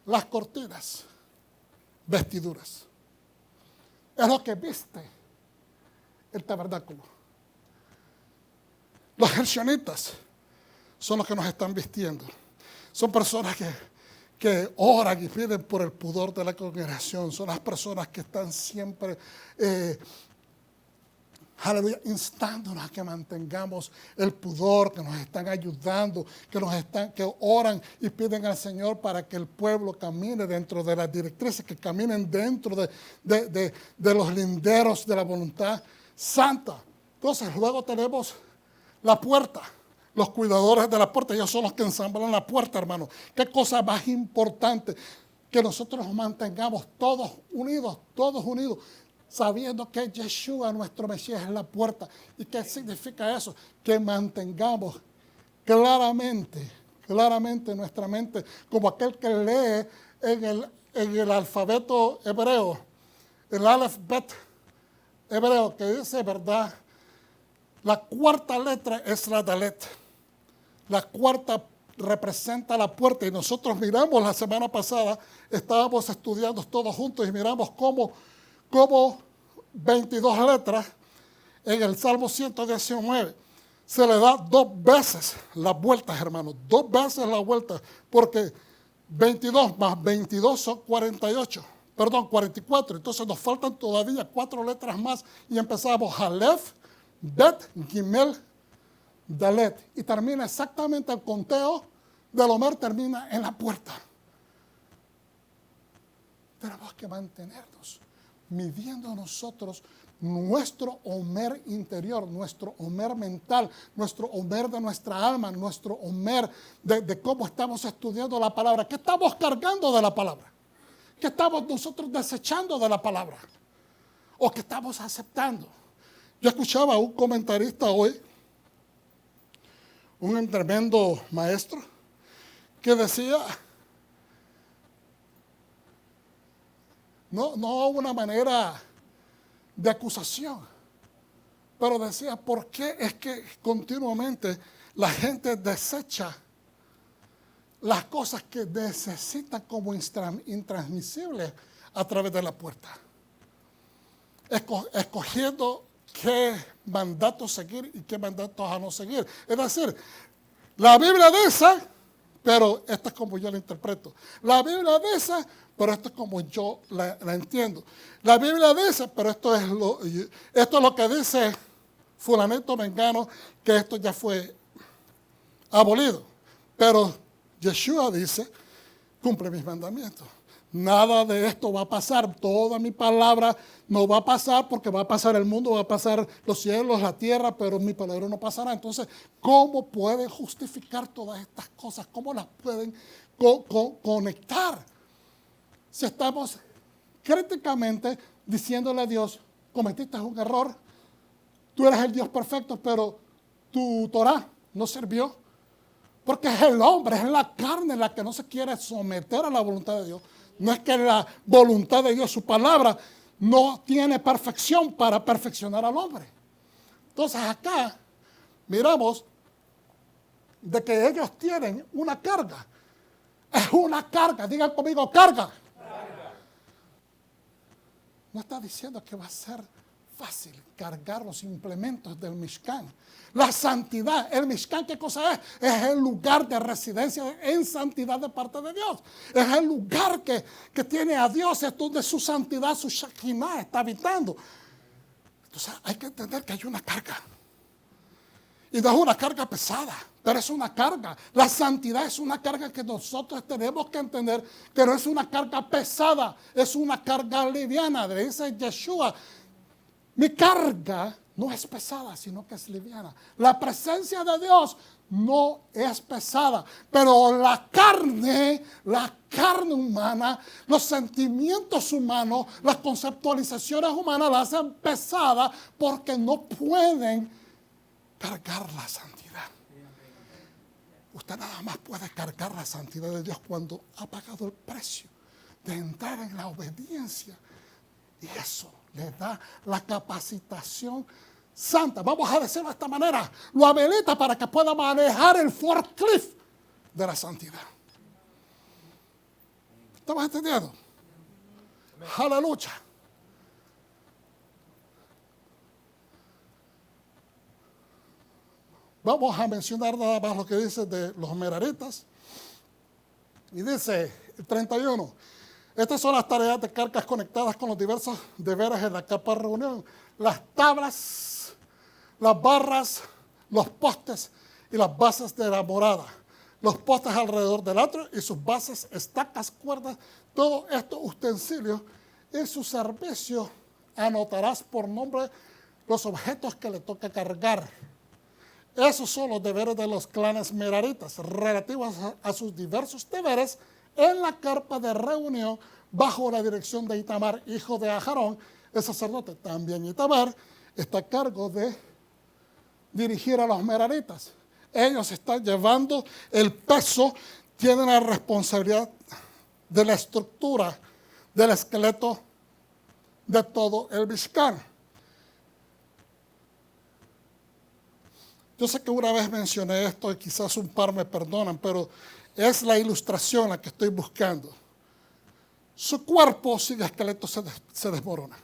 Las cortinas, vestiduras. Es lo que viste el tabernáculo. Los gershonitas son los que nos están vistiendo. Son personas que oran y piden por el pudor de la congregación. Son las personas que están siempre, aleluya, instándonos a que mantengamos el pudor, que nos están ayudando, que oran y piden al Señor para que el pueblo camine dentro de las directrices, que caminen dentro de los linderos de la voluntad santa. Entonces, luego tenemos la puerta. Los cuidadores de la puerta, ellos son los que ensamblan la puerta, hermano. Qué cosa más importante que nosotros nos mantengamos todos unidos, sabiendo que Yeshua, nuestro Mesías, es la puerta. ¿Y qué significa eso? Que mantengamos claramente nuestra mente, como aquel que lee en el alfabeto hebreo, el Aleph Bet hebreo, que dice, ¿verdad? La cuarta letra es la Dalet. La cuarta representa la puerta y nosotros miramos la semana pasada, estábamos estudiando todos juntos y miramos cómo 22 letras en el Salmo 119 se le da 2 veces las vueltas, hermanos, 2 veces la vuelta, porque 22 más 22 son 44, entonces nos faltan todavía 4 letras más y empezamos Aleph, Bet, Gimel, Dalet, y termina exactamente el conteo del Homer, termina en la puerta. Tenemos que mantenernos midiendo nosotros nuestro Homer interior, nuestro Homer mental, nuestro Homer de nuestra alma, nuestro Homer de cómo estamos estudiando la palabra, qué estamos cargando de la palabra, qué estamos nosotros desechando de la palabra o qué estamos aceptando. Yo escuchaba a un comentarista hoy, un tremendo maestro, que decía, no una manera de acusación, pero decía, ¿por qué es que continuamente la gente desecha las cosas que necesitan como intransmisibles a través de la puerta? Escogiendo qué mandatos seguir y qué mandatos a no seguir. Es decir, la Biblia dice, pero esto es como yo la interpreto. La Biblia dice, pero esto es como yo la entiendo. La Biblia dice, pero esto es lo que dice fulanito mengano, que esto ya fue abolido. Pero Yeshua dice, cumple mis mandamientos. Nada de esto va a pasar, toda mi palabra no va a pasar, porque va a pasar el mundo, va a pasar los cielos, la tierra, pero mi palabra no pasará. Entonces, ¿cómo pueden justificar todas estas cosas? ¿Cómo las pueden conectar? Si estamos críticamente diciéndole a Dios, cometiste un error, tú eres el Dios perfecto, pero tu Torah no sirvió, porque es el hombre, es la carne la que no se quiere someter a la voluntad de Dios. No es que la voluntad de Dios, su palabra, no tiene perfección para perfeccionar al hombre. Entonces acá miramos de que ellos tienen una carga. Es una carga, digan conmigo, carga. No está diciendo que va a ser fácil cargar los implementos del Mishkan. La santidad, el Mishkan, ¿qué cosa es? Es el lugar de residencia en santidad de parte de Dios. Es el lugar que tiene a Dios, es donde su santidad, su Shekinah está habitando. Entonces hay que entender que hay una carga. Y no es una carga pesada, pero es una carga. La santidad es una carga que nosotros tenemos que entender que no es una carga pesada, es una carga liviana. Dice Yeshua, mi carga no es pesada, sino que es liviana. La presencia de Dios no es pesada, pero la carne humana, los sentimientos humanos, las conceptualizaciones humanas la hacen pesada porque no pueden cargar la santidad. Usted nada más puede cargar la santidad de Dios cuando ha pagado el precio de entrar en la obediencia. Y eso le da la capacitación santa. Vamos a decirlo de esta manera. Lo habilita para que pueda manejar el forklift de la santidad. ¿Estamos entendiendo? Aleluya. Vamos a mencionar nada más lo que dice de los meraritas. Y dice el 31. Estas son las tareas de cargas conectadas con los diversos deberes en la capa de reunión. Las tablas, las barras, los postes y las bases de la morada. Los postes alrededor del atrio y sus bases, estacas, cuerdas, todos estos utensilios. En su servicio anotarás por nombre los objetos que le toca cargar. Esos son los deberes de los clanes meraritas, relativos a sus diversos deberes en la carpa de reunión bajo la dirección de Itamar, hijo de Aarón, el sacerdote. También Itamar está a cargo de dirigir a los meraritas. Ellos están llevando el peso, tienen la responsabilidad de la estructura del esqueleto de todo el Mishkan. Yo sé que una vez mencioné esto y quizás un par me perdonan, pero es la ilustración la que estoy buscando. Su cuerpo sin esqueleto se desmorona.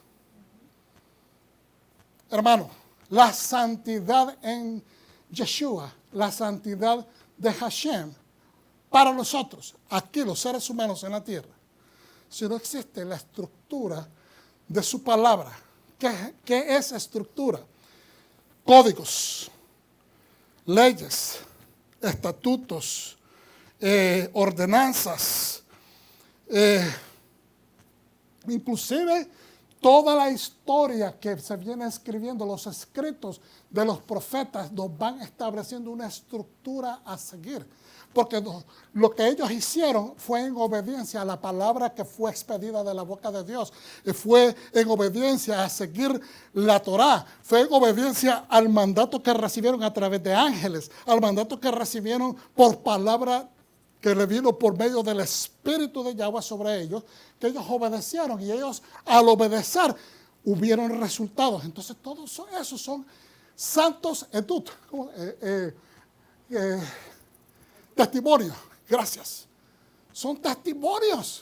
Hermano, la santidad en Yeshua, la santidad de Hashem, para nosotros, aquí los seres humanos en la tierra, si no existe la estructura de su palabra, ¿qué es estructura? Códigos, leyes, estatutos, ordenanzas, inclusive toda la historia que se viene escribiendo, los escritos de los profetas nos van estableciendo una estructura a seguir. Porque lo que ellos hicieron fue en obediencia a la palabra que fue expedida de la boca de Dios. Fue en obediencia a seguir la Torá. Fue en obediencia al mandato que recibieron a través de ángeles. Al mandato que recibieron por palabra que le vino por medio del Espíritu de Yahweh sobre ellos. Que ellos obedecieron y ellos al obedecer hubieron resultados. Entonces todos esos son santos etut. Testimonios, gracias. Son testimonios.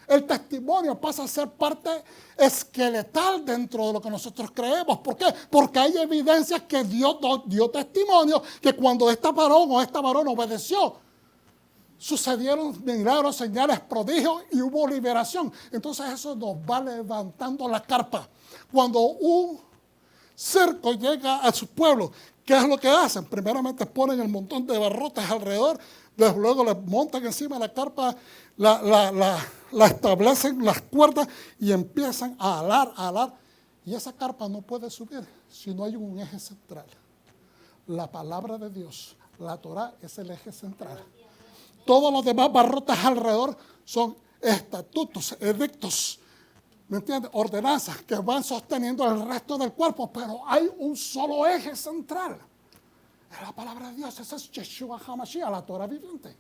El testimonio pasa a ser parte esqueletal dentro de lo que nosotros creemos. ¿Por qué? Porque hay evidencias que Dios dio testimonio que cuando esta varón o esta varón obedeció, sucedieron milagros, señales, prodigios y hubo liberación. Entonces eso nos va levantando la carpa. Cuando un cerco llega a su pueblo, ¿qué es lo que hacen? Primeramente ponen el montón de barrotes alrededor, luego le montan encima de la carpa, la establecen las cuerdas y empiezan a alar. Y esa carpa no puede subir si no hay un eje central. La palabra de Dios, la Torá, es el eje central. Todos los demás barrotes alrededor son estatutos, edictos, ¿me entiendes? Ordenanzas que van sosteniendo el resto del cuerpo, pero hay un solo eje central. Es la palabra de Dios, ese es Yeshua HaMashiach, la Torah viviente.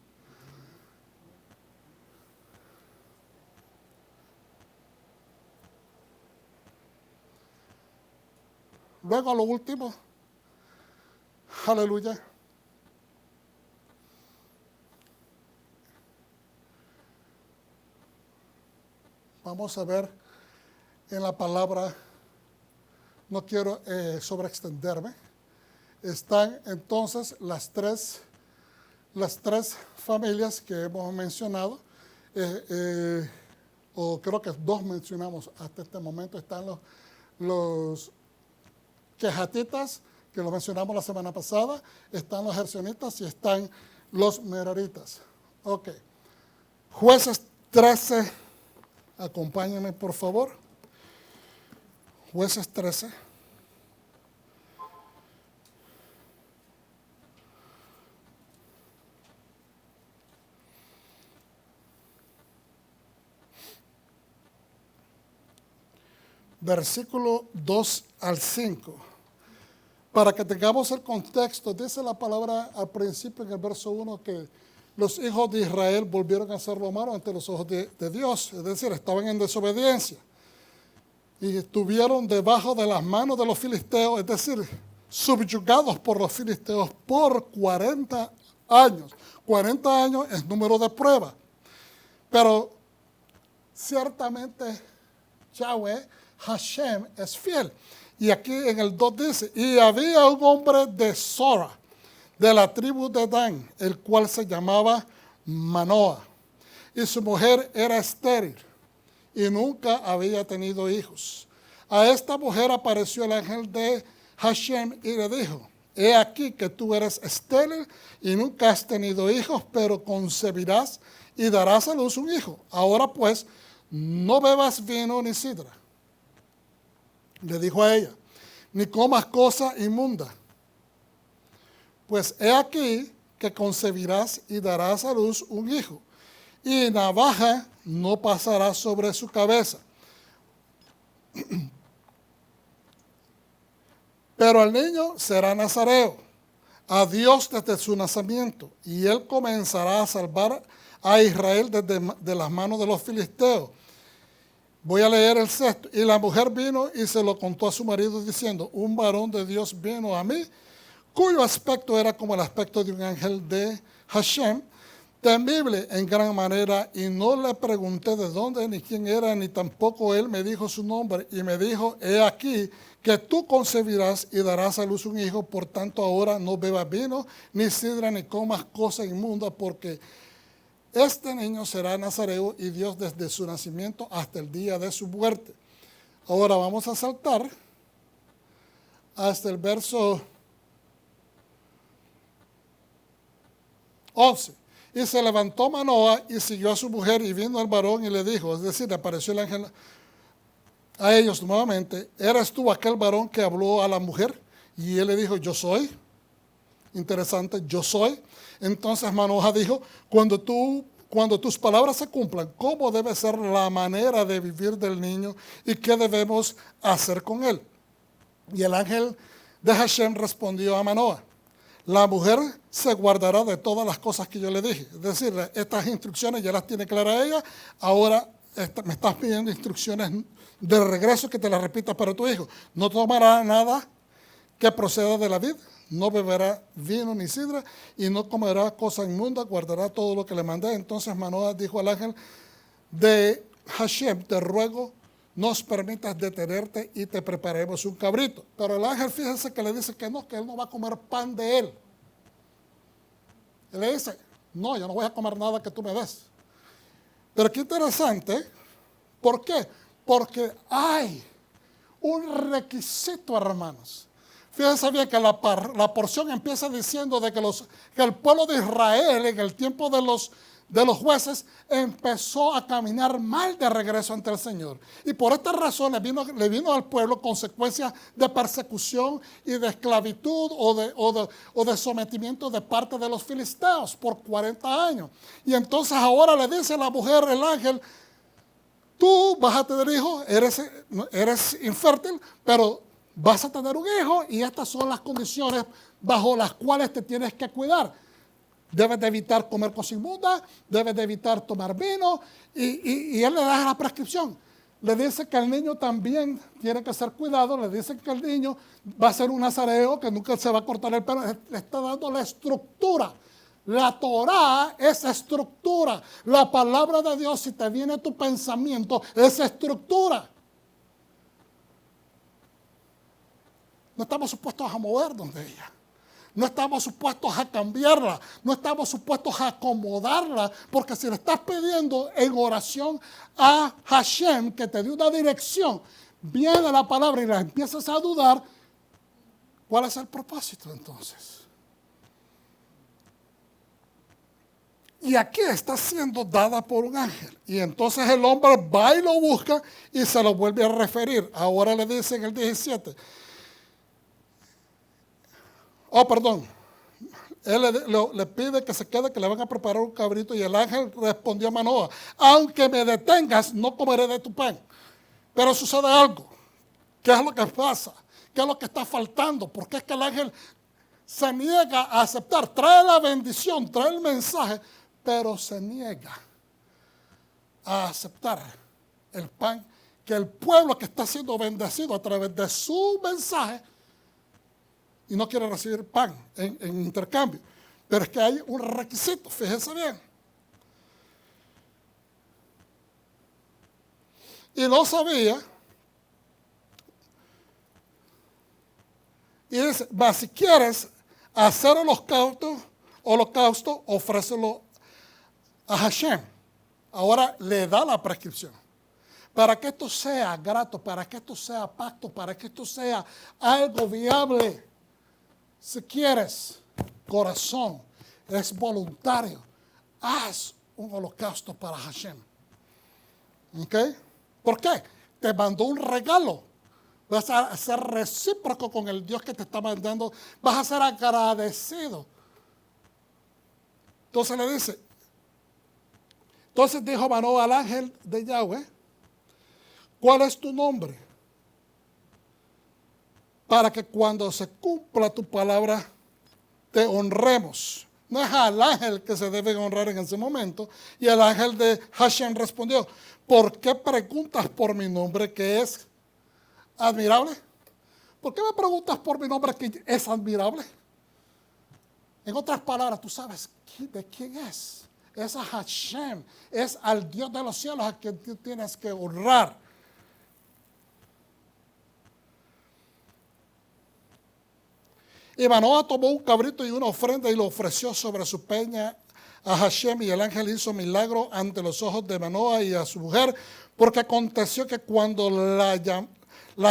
Luego a lo último, aleluya, vamos a ver en la palabra, no quiero sobreextenderme, están entonces las tres familias que hemos mencionado, o creo que dos mencionamos hasta este momento. Están los quejatitas, que lo mencionamos la semana pasada, están los gersionitas y están los meraritas. Ok. Jueces 13, acompáñenme por favor. Jueces 13. Versículo 2 al 5. Para que tengamos el contexto, dice la palabra al principio en el verso 1 que los hijos de Israel volvieron a hacer lo malo ante los ojos de Dios, es decir, estaban en desobediencia y estuvieron debajo de las manos de los filisteos, es decir, subyugados por los filisteos por 40 años. 40 años es número de prueba, pero ciertamente Yahweh, Hashem, es fiel. Y aquí en el 2 dice, y había un hombre de Sora, de la tribu de Dan, el cual se llamaba Manoah, y su mujer era estéril, y nunca había tenido hijos. A esta mujer apareció el ángel de Hashem y le dijo, he aquí que tú eres estéril y nunca has tenido hijos, pero concebirás y darás a luz un hijo. Ahora pues, no bebas vino ni sidra. Le dijo a ella, ni comas cosa inmunda, pues he aquí que concebirás y darás a luz un hijo, y navaja no pasará sobre su cabeza. Pero el niño será nazareo a Dios desde su nacimiento, y él comenzará a salvar a Israel de las manos de los filisteos. Voy a leer el 6. Y la mujer vino y se lo contó a su marido diciendo, un varón de Dios vino a mí, cuyo aspecto era como el aspecto de un ángel de Hashem, temible en gran manera, y no le pregunté de dónde ni quién era, ni tampoco él me dijo su nombre, y me dijo, he aquí que tú concebirás y darás a luz un hijo, por tanto ahora no bebas vino, ni sidra, ni comas cosa inmunda, porque este niño será nazareo y Dios desde su nacimiento hasta el día de su muerte. Ahora vamos a saltar hasta el verso 11. Y se levantó Manoah y siguió a su mujer, y vino el varón y le dijo, es decir, apareció el ángel a ellos nuevamente, ¿eres tú aquel varón que habló a la mujer? Y él le dijo, yo soy. Interesante, yo soy. Entonces Manoah dijo, cuando tus palabras se cumplan, ¿cómo debe ser la manera de vivir del niño y qué debemos hacer con él? Y el ángel de Hashem respondió a Manoah, la mujer se guardará de todas las cosas que yo le dije. Es decir, estas instrucciones ya las tiene claras ella, ahora me estás pidiendo instrucciones de regreso que te las repitas para tu hijo. No tomará nada que proceda de la vid, no beberá vino ni sidra, y no comerá cosa inmunda, guardará todo lo que le mandé. Entonces Manoah dijo al ángel de Hashem, te ruego, nos permitas detenerte y te preparemos un cabrito. Pero el ángel, fíjense que le dice que él no va a comer pan de él. Él le dice, no, yo no voy a comer nada que tú me des. Pero qué interesante, ¿por qué? Porque hay un requisito, hermanos. Fíjense bien que la porción empieza diciendo de que el pueblo de Israel en el tiempo de los jueces empezó a caminar mal de regreso ante el Señor. Y por esta razón le vino al pueblo consecuencias de persecución y de esclavitud o de sometimiento de parte de los filisteos por 40 años. Y entonces ahora le dice a la mujer, el ángel, tú vas a tener hijos, eres infértil, pero vas a tener un hijo y estas son las condiciones bajo las cuales te tienes que cuidar. Debes de evitar comer cosa inmunda, debes de evitar tomar vino y él le da la prescripción. Le dice que el niño también tiene que ser cuidado, le dice que el niño va a ser un nazareo, que nunca se va a cortar el pelo, le está dando la estructura La Torá es estructura. La palabra de Dios, si te viene tu pensamiento, es estructura. No estamos supuestos a movernos de ella. No estamos supuestos a cambiarla. No estamos supuestos a acomodarla. Porque si le estás pidiendo en oración a Hashem que te dé una dirección, viene la palabra y la empiezas a dudar, ¿cuál es el propósito entonces? Y aquí está siendo dada por un ángel. Y entonces el hombre va y lo busca y se lo vuelve a referir. Ahora le dice en el 17. Oh, perdón. Él le pide que se quede, que le van a preparar un cabrito. Y el ángel respondió a Manoah: aunque me detengas, no comeré de tu pan. Pero sucede algo. ¿Qué es lo que pasa? ¿Qué es lo que está faltando? ¿Por qué es que el ángel se niega a aceptar? Trae la bendición, trae el mensaje, pero se niega a aceptar el pan que el pueblo que está siendo bendecido a través de su mensaje, y no quiere recibir pan en intercambio. Pero es que hay un requisito, fíjense bien. Y no sabía. Y dice: mas si quieres hacer holocausto, ofrécelo a Hashem. Ahora le da la prescripción. Para que esto sea grato, para que esto sea pacto, para que esto sea algo viable. Si quieres, corazón, es voluntario, haz un holocausto para Hashem. ¿Ok? ¿Por qué? Te mandó un regalo. Vas a ser recíproco con el Dios que te está mandando. Vas a ser agradecido. Entonces le dice. Entonces dijo Manoah al ángel de Yahweh: ¿cuál es tu nombre? Para que cuando se cumpla tu palabra te honremos. No es al ángel que se debe honrar en ese momento. Y el ángel de Hashem respondió: ¿por qué preguntas por mi nombre que es admirable? ¿Por qué me preguntas por mi nombre que es admirable? En otras palabras, tú sabes de quién es. Es a Hashem, es al Dios de los cielos a quien tú tienes que honrar. Y Manoah tomó un cabrito y una ofrenda y lo ofreció sobre su peña a Hashem, y el ángel hizo milagro ante los ojos de Manoah y a su mujer, porque aconteció que cuando la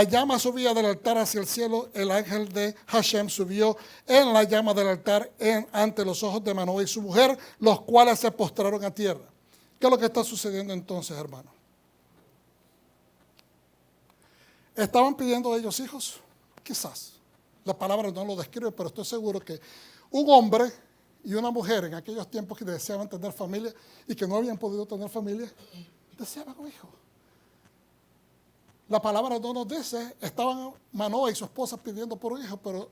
llama subía del altar hacia el cielo, el ángel de Hashem subió en la llama del altar ante los ojos de Manoah y su mujer, los cuales se postraron a tierra. ¿Qué es lo que está sucediendo entonces, hermano? ¿Estaban pidiendo ellos hijos? Quizás. La palabra no lo describe, pero estoy seguro que un hombre y una mujer en aquellos tiempos que deseaban tener familia y que no habían podido tener familia, deseaban un hijo. La palabra no nos dice, estaban Manoah y su esposa pidiendo por un hijo, pero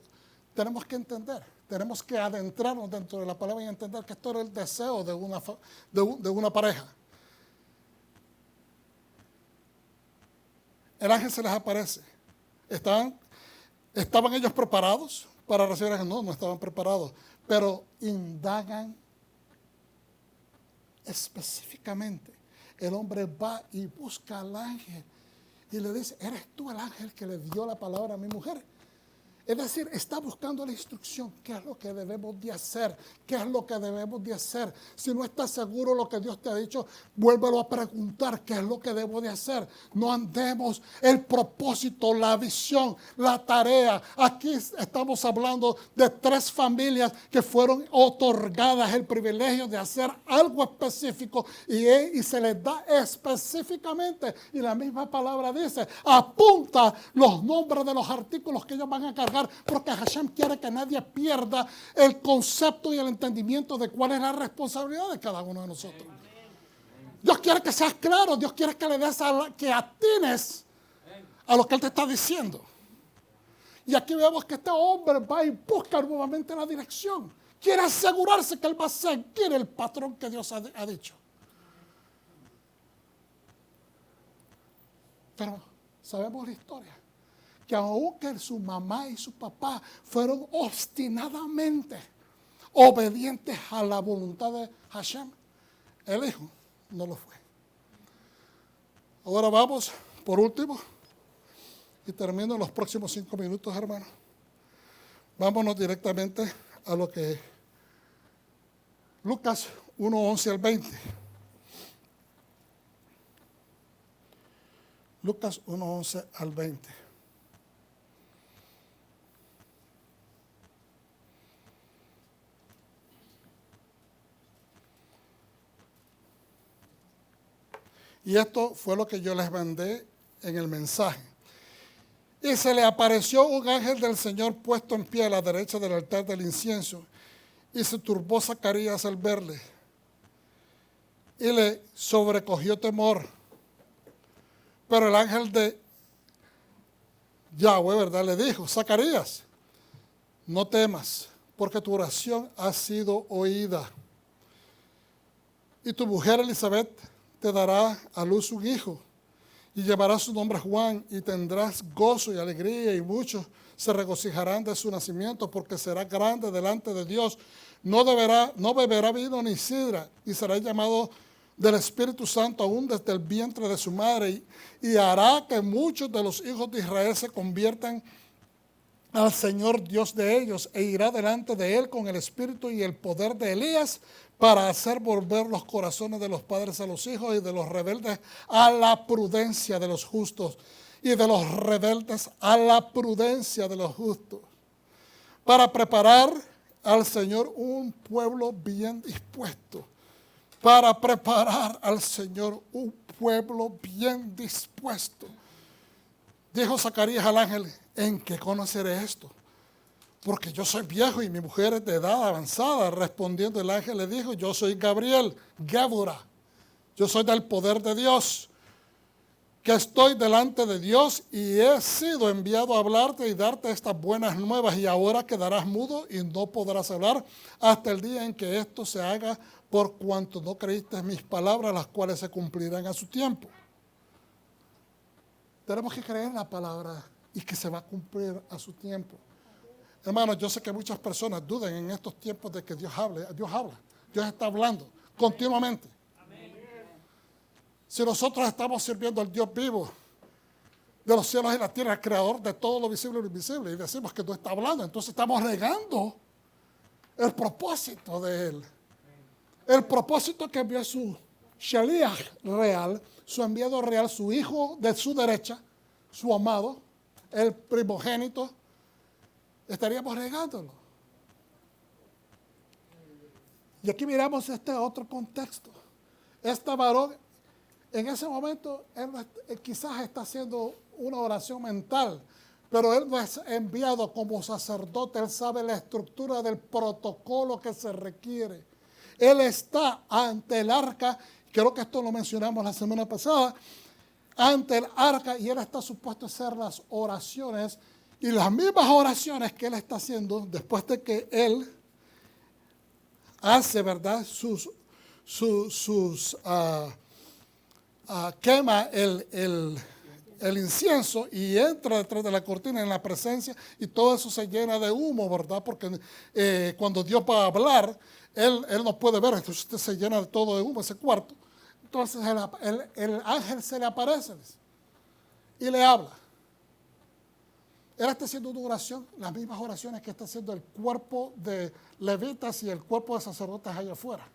tenemos que entender, tenemos que adentrarnos dentro de la palabra y entender que esto era el deseo de una pareja. El ángel se les aparece. ¿Estaban ellos preparados para recibir al ángel? No, no estaban preparados, pero indagan específicamente. El hombre va y busca al ángel y le dice: ¿eres tú el ángel que le dio la palabra a mi mujer? Es decir, está buscando la instrucción. ¿Qué es lo que debemos de hacer? ¿Qué es lo que debemos de hacer? Si no estás seguro de lo que Dios te ha dicho, vuélvelo a preguntar. ¿Qué es lo que debo de hacer? No andemos el propósito, la visión, la tarea. Aquí estamos hablando de 3 familias que fueron otorgadas el privilegio de hacer algo específico y se les da específicamente. Y la misma palabra dice: apunta los nombres de los artículos que ellos van a cargar, porque Hashem quiere que nadie pierda el concepto y el entendimiento de cuál es la responsabilidad de cada uno de nosotros. Dios quiere que seas claro, Dios quiere que le des que atines a lo que Él te está diciendo. Y aquí vemos que este hombre va y busca nuevamente la dirección. Quiere asegurarse que él va a seguir el patrón que Dios ha dicho. Pero sabemos la historia. Que aunque su mamá y su papá fueron obstinadamente obedientes a la voluntad de Hashem. El hijo no lo fue. Ahora vamos, por último, y termino en los próximos 5 minutos, hermano. Vámonos directamente a lo que Lucas 1:11 al 20. Lucas 1:11 al 20. Y esto fue lo que yo les mandé en el mensaje. Y se le apareció un ángel del Señor puesto en pie a la derecha del altar del incienso. Y se turbó Zacarías al verle. Y le sobrecogió temor. Pero el ángel de Yahweh, ¿verdad?, le dijo: Zacarías, no temas, porque tu oración ha sido oída. Y tu mujer Elizabeth te dará a luz un hijo, y llevará su nombre Juan, y tendrás gozo y alegría, y muchos se regocijarán de su nacimiento, porque será grande delante de Dios. No beberá vino ni sidra, y será llamado del Espíritu Santo aún desde el vientre de su madre, y hará que muchos de los hijos de Israel se conviertan al Señor Dios de ellos, e irá delante de él con el espíritu y el poder de Elías, para hacer volver los corazones de los padres a los hijos y de los rebeldes a la prudencia de los justos, y de los rebeldes a la prudencia de los justos, para preparar al Señor un pueblo bien dispuesto. Para preparar al Señor un pueblo bien dispuesto. Dijo Zacarías al ángel: ¿en qué conoceré esto? Porque yo soy viejo y mi mujer es de edad avanzada. Respondiendo el ángel le dijo: yo soy Gabriel, Gabura. Yo soy del poder de Dios, que estoy delante de Dios, y he sido enviado a hablarte y darte estas buenas nuevas. Y ahora quedarás mudo y no podrás hablar hasta el día en que esto se haga, por cuanto no creíste mis palabras, las cuales se cumplirán a su tiempo. Tenemos que creer en la palabra y que se va a cumplir a su tiempo. Hermanos, yo sé que muchas personas dudan en estos tiempos de que Dios hable. Dios habla, Dios está hablando continuamente. Amén. Si nosotros estamos sirviendo al Dios vivo de los cielos y la tierra, el creador de todo lo visible y lo invisible, y decimos que no está hablando, entonces estamos negando el propósito de Él. El propósito que envió su Shaliach real, su enviado real, su hijo de su derecha, su amado, el primogénito, estaríamos negándolo. Y aquí miramos este otro contexto. Este varón, en ese momento, él quizás está haciendo una oración mental, pero él no es enviado como sacerdote. Él sabe la estructura del protocolo que se requiere. Él está ante el arca, creo que esto lo mencionamos la semana pasada, ante el arca, y él está supuesto a hacer las oraciones, y las mismas oraciones que él está haciendo después de que él hace, ¿verdad?, quema el incienso y entra detrás de la cortina en la presencia, y todo eso se llena de humo, ¿verdad? Porque cuando Dios va a hablar, él no puede ver, entonces se llena de todo de humo ese cuarto. Entonces el ángel se le aparece y le habla. Él está haciendo una oración, las mismas oraciones que está haciendo el cuerpo de levitas y el cuerpo de sacerdotes allá afuera.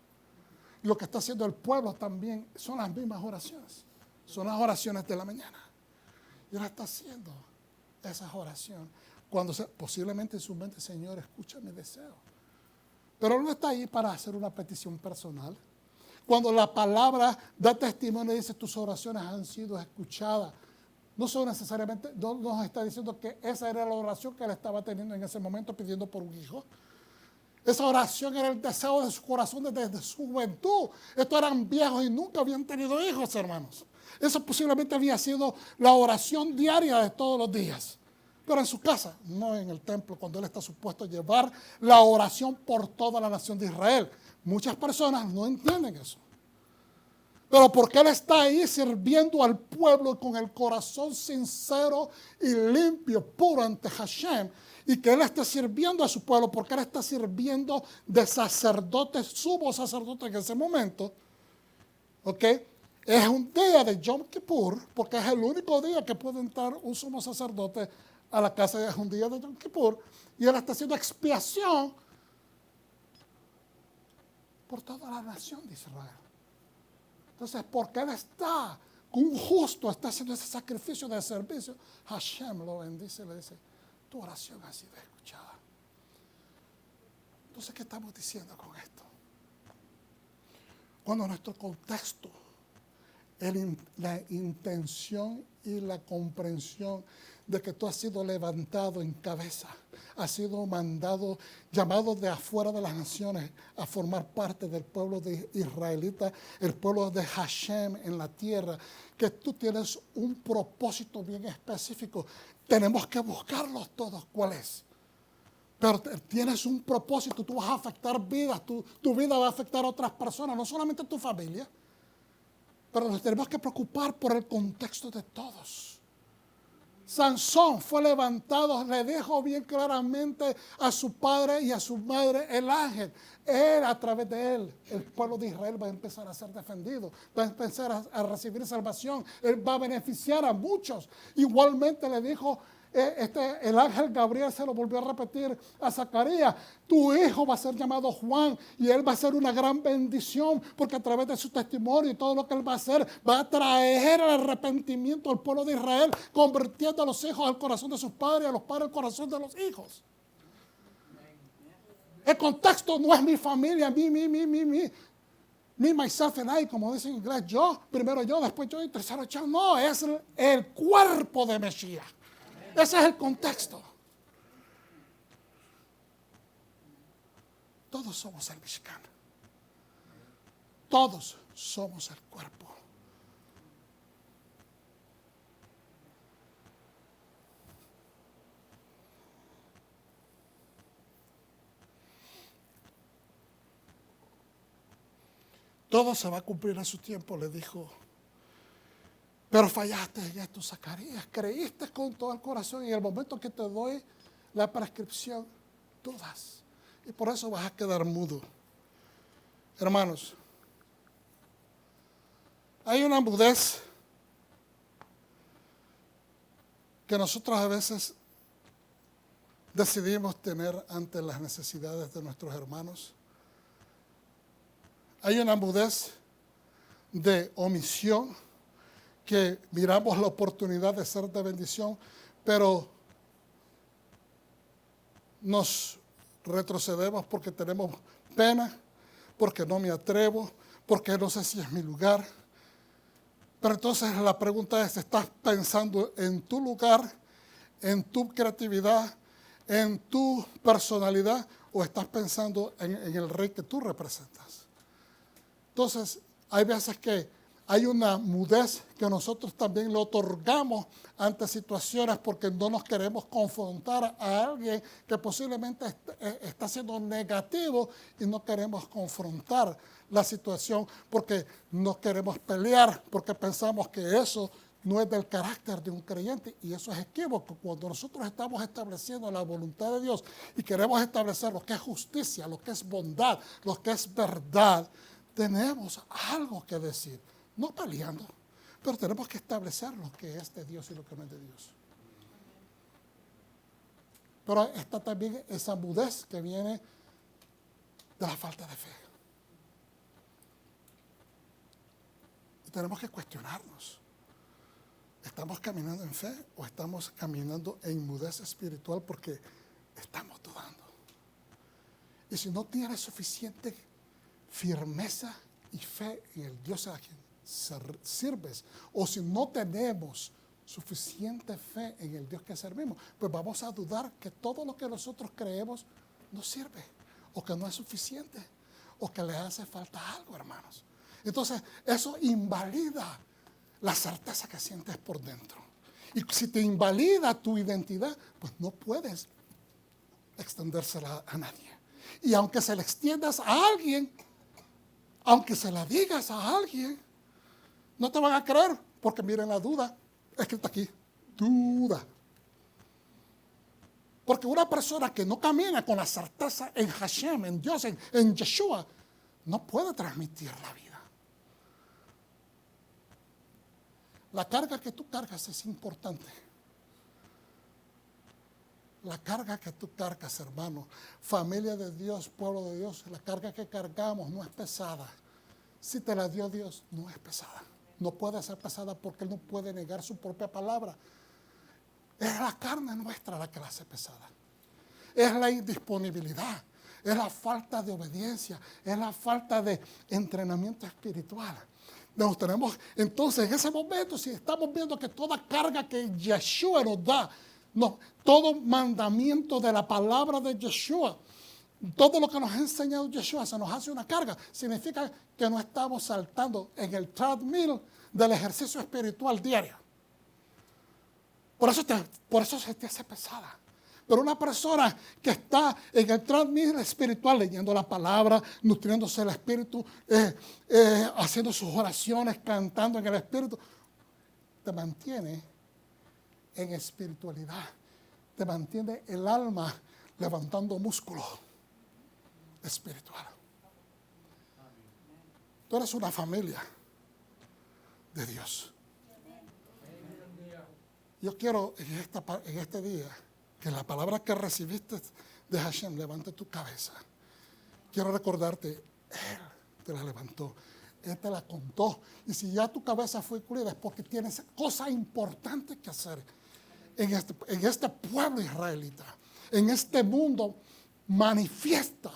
Lo que está haciendo el pueblo también son las mismas oraciones. Son las oraciones de la mañana. Y él está haciendo esas oraciones. Cuando posiblemente en su mente: Señor, escucha mi deseo. Pero él no está ahí para hacer una petición personal. Cuando la palabra da testimonio y dice: tus oraciones han sido escuchadas, no son necesariamente, no nos está diciendo que esa era la oración que él estaba teniendo en ese momento pidiendo por un hijo. Esa oración era el deseo de su corazón desde su juventud. Estos eran viejos y nunca habían tenido hijos, hermanos. Eso posiblemente había sido la oración diaria de todos los días. Pero en su casa, no en el templo, cuando él está supuesto a llevar la oración por toda la nación de Israel. Muchas personas no entienden eso. Pero porque él está ahí sirviendo al pueblo con el corazón sincero y limpio, puro ante Hashem, y que Él esté sirviendo a su pueblo, porque Él está sirviendo de sacerdote, sumo sacerdote en ese momento, ¿ok? Es un día de Yom Kippur, porque es el único día que puede entrar un sumo sacerdote a la casa, es un día de Yom Kippur, y Él está haciendo expiación por toda la nación de Israel. Entonces, porque Él está, un justo está haciendo ese sacrificio de servicio, Hashem lo bendice y le dice, tu oración ha sido escuchada. Entonces, ¿qué estamos diciendo con esto? Cuando nuestro contexto, la intención y la comprensión de que tú has sido levantado en cabeza, has sido mandado, llamado de afuera de las naciones a formar parte del pueblo de israelita, el pueblo de Hashem en la tierra, que tú tienes un propósito bien específico. Tenemos que buscarlos todos, ¿cuál es? Pero tienes un propósito, tú vas a afectar vidas, tu vida va a afectar a otras personas, no solamente tu familia, pero nos tenemos que preocupar por el contexto de todos. Sansón fue levantado, le dijo bien claramente a su padre y a su madre el ángel. Él, a través de él, el pueblo de Israel va a empezar a ser defendido, va a empezar a recibir salvación, él va a beneficiar a muchos. Igualmente le dijo, el ángel Gabriel se lo volvió a repetir a Zacarías, tu hijo va a ser llamado Juan y él va a ser una gran bendición porque a través de su testimonio y todo lo que él va a hacer va a traer el arrepentimiento al pueblo de Israel, convirtiendo a los hijos al corazón de sus padres y a los padres al corazón de los hijos. El contexto no es mi familia, me, myself and I, como dicen en inglés, yo, primero yo, después yo y tercero yo. No, es el cuerpo de Mesías. Ese es el contexto. Todos somos el Mishkan. Todos somos el cuerpo. Todo se va a cumplir a su tiempo, le dijo. Pero fallaste en esto, Zacarías. Creíste con todo el corazón y en el momento que te doy la prescripción, dudas. Y por eso vas a quedar mudo. Hermanos, hay una mudez que nosotros a veces decidimos tener ante las necesidades de nuestros hermanos. Hay una mudez de omisión, que miramos la oportunidad de ser de bendición, pero nos retrocedemos porque tenemos pena, porque no me atrevo, porque no sé si es mi lugar. Pero entonces la pregunta es, ¿estás pensando en tu lugar, en tu creatividad, en tu personalidad, o estás pensando en el rey que tú representas? Entonces, hay veces que hay una mudez que nosotros también le otorgamos ante situaciones porque no nos queremos confrontar a alguien que posiblemente está siendo negativo y no queremos confrontar la situación porque no queremos pelear, porque pensamos que eso no es del carácter de un creyente y eso es equívoco. Cuando nosotros estamos estableciendo la voluntad de Dios y queremos establecer lo que es justicia, lo que es bondad, lo que es verdad, tenemos algo que decir. No peleando, pero tenemos que establecer lo que es de Dios y lo que no es de Dios. Pero está también esa mudez que viene de la falta de fe. Y tenemos que cuestionarnos. ¿Estamos caminando en fe o estamos caminando en mudez espiritual porque estamos dudando? Y si no tienes suficiente firmeza y fe en el Dios a quien sirves, o si no tenemos suficiente fe en el Dios que servimos, pues vamos a dudar que todo lo que nosotros creemos no sirve, o que no es suficiente, o que le hace falta algo, hermanos. Entonces, eso invalida la certeza que sientes por dentro. Y si te invalida tu identidad, pues no puedes extendérsela a nadie. Y aunque se la extiendas a alguien, aunque se la digas a alguien, no te van a creer, porque miren la duda, escrita aquí, duda. Porque una persona que no camina con la certeza en Hashem, en Dios, en Yeshua, no puede transmitir la vida. La carga que tú cargas es importante. La carga que tú cargas, hermano, familia de Dios, pueblo de Dios, la carga que cargamos no es pesada. Si te la dio Dios, no es pesada. No puede ser pesada porque Él no puede negar su propia palabra. Es la carne nuestra la que la hace pesada. Es la indisponibilidad, es la falta de obediencia, es la falta de entrenamiento espiritual. Nos tenemos, entonces, en ese momento, si estamos viendo que toda carga que Yeshua nos da, todo mandamiento de la palabra de Yeshua, todo lo que nos ha enseñado Yeshua se nos hace una carga, significa que no estamos saltando en el treadmill del ejercicio espiritual diario. Por eso se te hace pesada. Pero una persona que está en el treadmill espiritual, leyendo la palabra, nutriéndose del espíritu, haciendo sus oraciones, cantando en el espíritu, te mantiene en espiritualidad. Te mantiene el alma levantando músculo espiritual. Tú eres una familia de Dios. Yo quiero en este día que la palabra que recibiste de Hashem levante tu cabeza. Quiero recordarte, Él te la levantó, Él te la contó. Y si ya tu cabeza fue incluida es porque tienes cosas importantes que hacer en este pueblo israelita. En este mundo manifiesta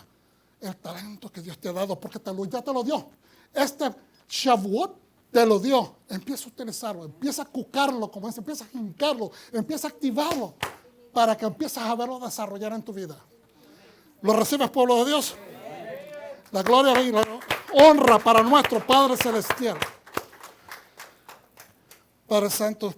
el talento que Dios te ha dado porque ya te lo dio. Este Shavuot te lo dio, empieza a utilizarlo, empieza a cucarlo, como dice, empieza a hincarlo, empieza a activarlo para que empieces a verlo desarrollar en tu vida. ¿Lo recibes, pueblo de Dios? La gloria y la honra para nuestro Padre Celestial. Padre Santo,